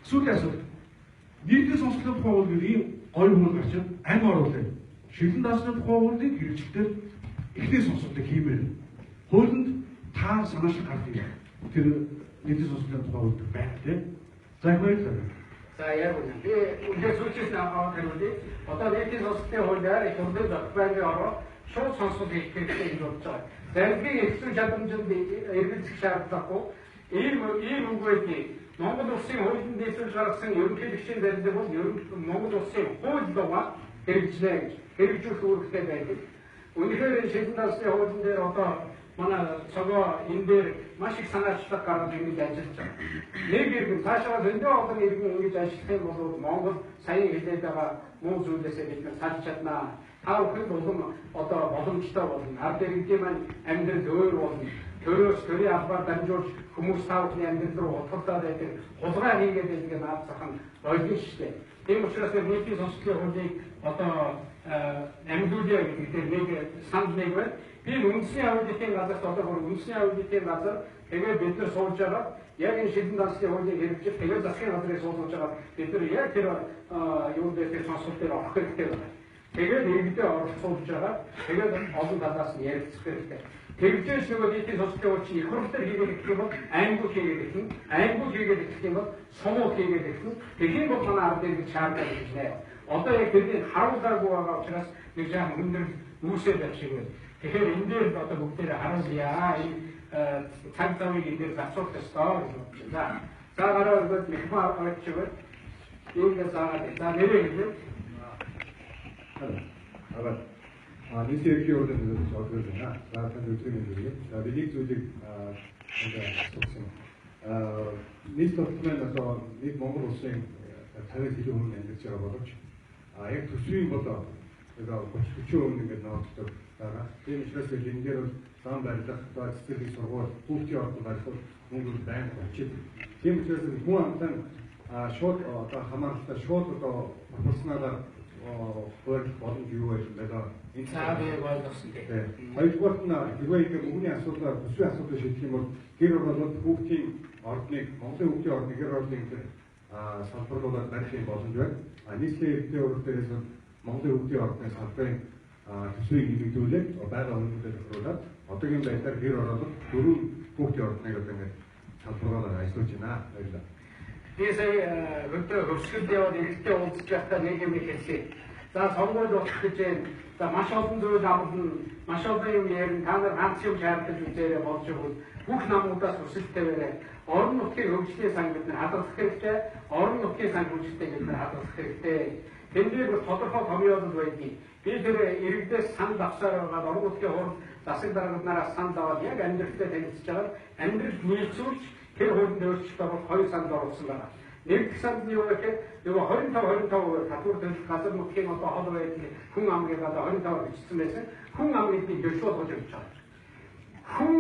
сүүлийн асуулт. Нийтийн сонсголын тухай хууль гэдэг ийм гоё хууль гарчаад амь оруулаа. Шилэн даасны тухай хуулийг хэрэгжүүлэхдээ эхний сонсголтыг хиймээр. Хуулинд та санаа шиг гардаг юм. Тэр нийтийн сонсголын тухай хууль байна тийм. За их баярлалаа. За яг үнэ. Би үнэ сүүчээс аваад хариулъя. Одоо нийтийн сонсголын хуулиар их хурлын зохиолын ороо шууд сонсгол хийх хэрэгтэй гэж бодож байгаа. Зарилгын эрх зүйн чадамжинд эргэлзэх шаардлагагүй. Ийм үг байдгийг Монгол улсын хуулийн дэвшүүлж гаргасан ерөнхийлөгчийн зарилга бол Монгол улсын хууль дагуу хэрэгжлээ гэж хэрэгжүүлэх үүрэгтэй байдаг. Үнэхээр шилэн даасны хуулийн дээр одоо манай цогоо энэ дээр маш их санаачлах гараад ингэж ажиллаж байгаа. Нэг иргэн цаашаа зөндөө олон иргэн ингэж ажиллах юм бол Монгол саяхан хэлээд байгаа муу зүйлээсээ бид салж чаднаа. Та бүхэн болон одоо боломжтой болно. Ард иргэдийн маань амьдрал өөр болно. Төрөөс төрийн албаар дамжуулж хүмүүс та бүхний амьдрал руу утгалтаад байдаг хулгай хийгээд байдаг наацах нь ойлгоно шүү дээ. Тийм учраас нийтийн сонсголын хуулийг одоо амьдуулъя гэдэг нэг санал нэг байна. Би үндэсний аудитын газарт одоо үндэсний аудитын газар тэгээд бид нар суулж байгаа яг энэ шилэн даасны хуулийг хэрэгжиж тэгээд засгийн газрыг суулгаж байгаа бид нар яг тэр юу дээр сонсголт дээр орох хэрэгтэй байна. Тэгээд иргэдээ оролцуулж байгаа. Тэгээд олон талаас нь ярилцах хэрэгтэй. Тэгжээс нөгөө нийтийн сонсголын хууль чинь их хурлаар хийгээд гэх юм бол аймагуд хийгээд гэх юм. Аймагуд хийгээд гэх юм бол сумууд хийгээд гэх юм. Тэгхийн бол манай ард иргэд шаарддаг гэж нэ. Одоо яг тэрний харуулаагүй байгаа учраас нэг жаахан хүндрэл үүсээд байх шиг байна. Тэгэхээр энэ дээр одоо бүгдээрээ харуулъя. Энэ цаг завыг энэ дээр зарцуулах ёстой гэж байна. За гараа өргөд микрофон авч чигээр ийм заагаад за нэрээ хэлээ. нийслэл ерхий урдын зордгол байна. Заасан үзэгдэл. За бидний зүйлийг асуусан. Нийт тогтмол одоо нийт Монгол улсын 50 илүү хүн амьдарч байгаа боловч яг төсвийн бол одоо 30-40% ингээд нөөцтэй байгаа. Тийм учраас энэ дээр бол зам барилах, цэцэрлэг сургууль, хүүхдийн ордон барих мөнгө байна болчих. Тийм учраас хүн амтан шууд одоо хамааралтай шууд одоо пропорционалаар хууль боломж юу байж байгаа. Энэ цаавыг ойлгосон тийм. Хоёрдугаарт нь хэрвээ мөнгөний асуудлаар төсвийн асуудлыг шийдэх юм бол гэр оролцоод хүүхдийн ордныг Монголын хүүхдийн ордны гэр ордын салбарлуулаад барихын боломж байна. Нийслэлийн эрхтэй урд дээрээс Монголын хүүхдийн ордны салбарын төсвийг нэмэгдүүлээд байгаа хүмүүстээ тохируулаад одоогийн байдлаар гэр оролцоод 4 хүүхдийн ордныг одоо ингээд салбарлуулаад ажиллаж байна. Баярлалаа. Би сая хөвсгөлд яваад эрэгтэй уулзж байхдаа нэг юм хэлсэн. За сонгуульд болох гэж байна. За маш олон зүйл авална, маш олон юм ярина. Та нар ганц юм шаардаж үзээрэй болж өгвөл бүх намуудаас өсөлттэй байна. Орон нутгийн хөгжлийн сан бид нар хадгалах хэрэгтэй. Орон нутгийн сан хөгжөлтэй бид нар хадгалах хэрэгтэй. Тэндээ бүр тодорхой томьёолол байдгийг. Би тэр иргэдээс санд авсаар байгаа орон нутгийн хурал засаг даргаднараас санд аваад яг амьдралтай танилцж байгаа. Амьдрал нийцүүлж тэр хуулинд өөрчлөлт авах 2 санд оруулсан байна. Нэг санд нь юу гэхээр нөгөө 25% татвар төлөх газар нутгийн одоо хол байдал хүн амгийн одоо 25 бичсэн байсан. Хүн амгийг дэвшүүлж өгч байгаа. Хүн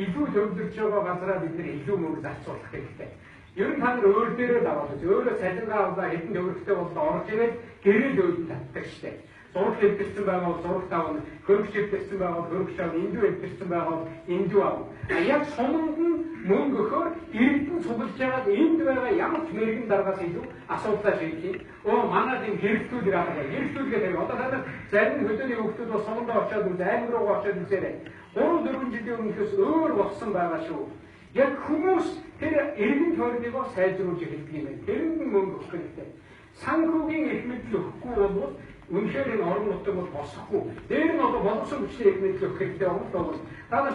илүү төвлөрч байгаа газараа бид нар илүү мөнгө зарцуулах хэрэгтэй. Ер нь та нар өөр дээрээ даваад өөрөө цалингаа аваад хэдэн төгрөгтэй болоод орж ирээд гэрэл өөд татдаг штеп. Зураг хэвдэрсэн байгаа бол зураг тавна, хөрөг хэвдэрсэн байгаа бол хөрөг тавна, эндүү хэвдэрсэн байгаа бол эндүү авна. Яг суманд нь мөнгө өгөхөөр иргэдэн цуглаж байгаад энд байгаа ямар ч мэрэгэн даргаас илүү асуудал шийдэх. Манайд энэ хэрэглүүд байгаа. Хэрэглүүдгээд одоо та нар зарим хөдөөний хүүхдүүд бол суманд очиод үз, аймаг руу очиод үзээрэй. 3-4 жилийн өмнөөс өөр болсон байгаа шүү. Яг хүмүүс тэр иргэн тойрныг сайжруулж эхэлдэг юм байна. Тэрэнд мөнгө өгөх хэрэгтэй. Санхүүгийн их мэдл өгөхгүй бол үнэхээр энэ орон нутаг бол босохгүй. Дээр нь одоо боловсон хүчний их мэдл өгөх хэрэгтэй юм бол та нар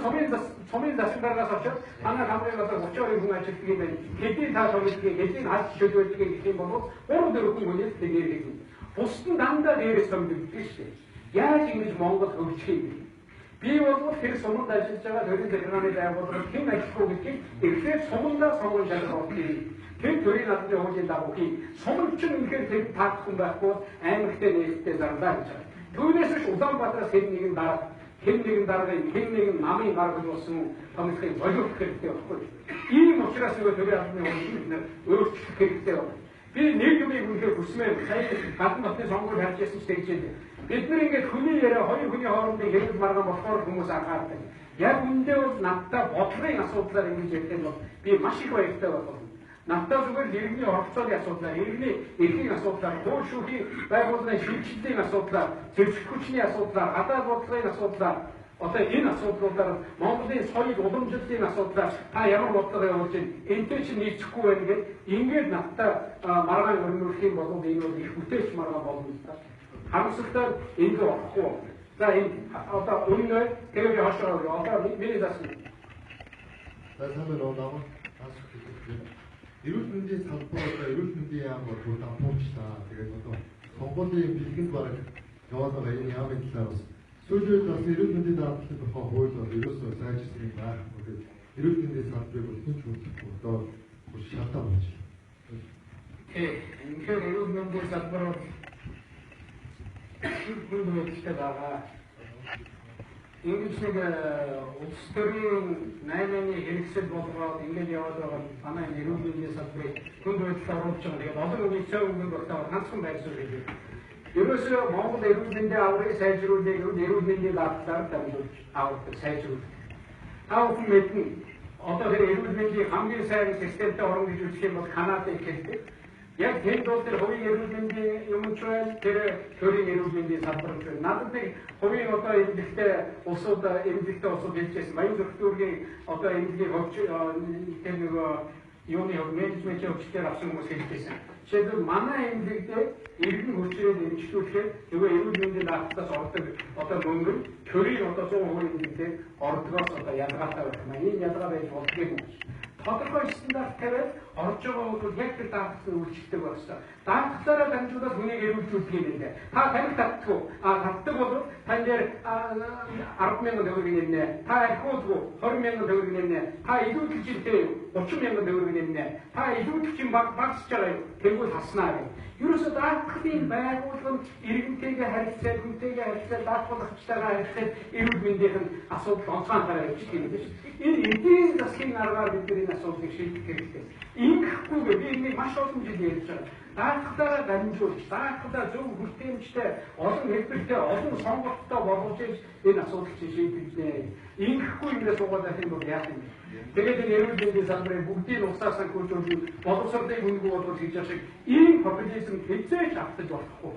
сумын засаг даргаас очоод манай хамрын одоо 32 хүн ажилладаг юм байна. Хэдийн та сумын хэдийн аль чөлөөдөг гэх юм бол 3-4 хүн үнээс тэгэр гэдэг. Бусд нь дандаа дээрээс томдогддог шүү дээ. Яаж ингэж Монгол хөгжих юм? Би бол тэр суманд ажиллаж байгаа төрийн захиргааны байгууллагад хэн ажиллахгүй гэдгийг эхлээд сумандаа сонгон шалгуулъя. Тэр төрийн наадмын хуулийн дагуу хий. Суманд ч үнэхээр тэр таахгүй байхгүй аймагтай нээлттэй зарлаа гэж байна. Түүнээс ч Улаанбаатараас хэн нэгэн даргын намын гаргаж болсон томилхыг боловсрох хэрэгтэй байхгүй. Ийм учраас нөгөө төрийн наадмын хуулийг бид нэр өөрчлөх хэрэгтэй байна. Би нэг юм үнэхээр хүсмээр сая гадны хотын сонгуульд харж ясан ч тэгж байлаа. Бид нар ингээд хүний яриа хоёр хүний хоорондын хэрэг маргаан болохоор хүмүүс анхаардаг. Яг үндэ бол надтай бодлогын асуудлаар ингэж ярьдаг бол би маш их баяртай байна. Надтай зүгээр иргэний оролцооны асуудлаар, иргэний эрхийн асуудлаар, хууль шүүхийн байгууллагын шилжилтийн асуудлаар, зэвсэг хүчний асуудлаар, гадаад бодлогын асуудлаар одоо энэ асуудлуудаар Монголын соёл уламжлалын асуудлаар та ямар бодлого явуулж байна? Энтэй чинь нийцэхгүй байна гэдэг ингээд надтай маргаан өрнүүлэх юм бол энэ бол их бүтээч маргаан болно л та. Хамсалтай энэ болохгүй. За энэ одоо үнэ тэгээд хашаа одоо миний засна. Тасамэр оноо эрүүл мэндийн салбар одоо эрүүл мэндийн яам бол бүр дампуучлаа. Тэгээд одоо сонгуулийн бэлгэнд бараг яваад байгаа энэ яамын талаар бас сүүлийн бас эрүүл мэндийн даатгалын тухай хууль бол ерөөсөө сайжирсан юм байна. Тэгээд эрүүл мэндийн салбарыг бол хэн ч хүндэхгүй одоо шалтгаан болж байна. Тэгэхээр эрүүл мэндийн салбар бол хүн мэдээлэлтэй байгаа. Ингэж нэг улс төрийн 8-ны хэрэгсэл болгоод ингэж яваад байгаа манай эрүүл мэндийн салбарыг хүн мэдээлэлд оруулж байгаа. Тэгээд олон үеийн цөөн өмнө багтаа ганцхан байсуу гэдэг. Ерөөсөө Монгол эрүүл мэндийн аврагыг сайжруулах эрүүл мэндийн даатгалаар дамжуулж авах сайжруулах. Та бүхэн мэднэ. Одоо тэр эрүүл мэндийн хамгийн сайн системтэй орн гэж үзэх юм бол Канадыг хэлдэг. Яг тэнд бол тэр хувийн эрүүл мэндийн юм ч байна, тэр төрийн эрүүл мэндийн салбар ч байна. Надад нэг хувийн одоо эмнэлэгтэй улсууд хэлжсэн. Баян зөвхөн одоо эмнэлгийн хөгж тэр нэг юуны менежментийн хөгжлөөр авсан хүмүүс хэлжсэн. Жишээлбэл манай эмнэлэгдээ иргэн хүчээр эмчлүүлэхээр нөгөө эрүүл мэндийн даатгалаас ордог одоо мөнгө төрийн одоо 100% эмнэлэгтээ ордгоос одоо ялгаатай байх юм. Энэ ялгаа байж болдгийг юм. Тодорхой стандарт тавиад орж байгаа хүмүүс яг тэр даатгсан үйлчлдэг болсон. Даатгалаараа дамжуулаад хүнийг эрүүлжүүлдэг юм дээ. Та тамхи татдаггүй. Татдаг бол тань дээр 10,000 төгрөг нэмнэ. Та архиудгүй 20,000 төгрөг нэмнэ. Та илүүдэл жилдээ 30,000 төгрөг нэмнэ. Та илүүдэл чинь багсч байгаа юм. Тэгвэл хаснаа гэх. Ерөөсөө даатгалын байгууллага нь иргэнтэйгээ харилцаад, хүнтэйгээ харилцаад, даатгалагчтайгаа харилцаад эрүүл мэндийнх нь асуудал онцгойгоор явуулдаг юм биш. Энэ эдийн засгийн аргаар бид энэ асуудлыг шийдэх хэрэгтэй. Ингэхгүйгээр би энийг маш олон жил ярьж байгаа. Даатгалаараа дамжуулж, даатгалаа зөв хүртээмжтэй, олон хэлбэртэй, олон сонголттой болгож энэ асуудлыг шийдэх. Ингэхгүй ингээд суугаад байх юм бол яах юм бэ? Тэгээд энэ эрүүл мэндийн салбарын бүгдийг угсаар санхүүжүүлж, боловсролыг хөнгөө болгож хийж байгаа шиг ийм популизм хязгаарч автаж болохгүй.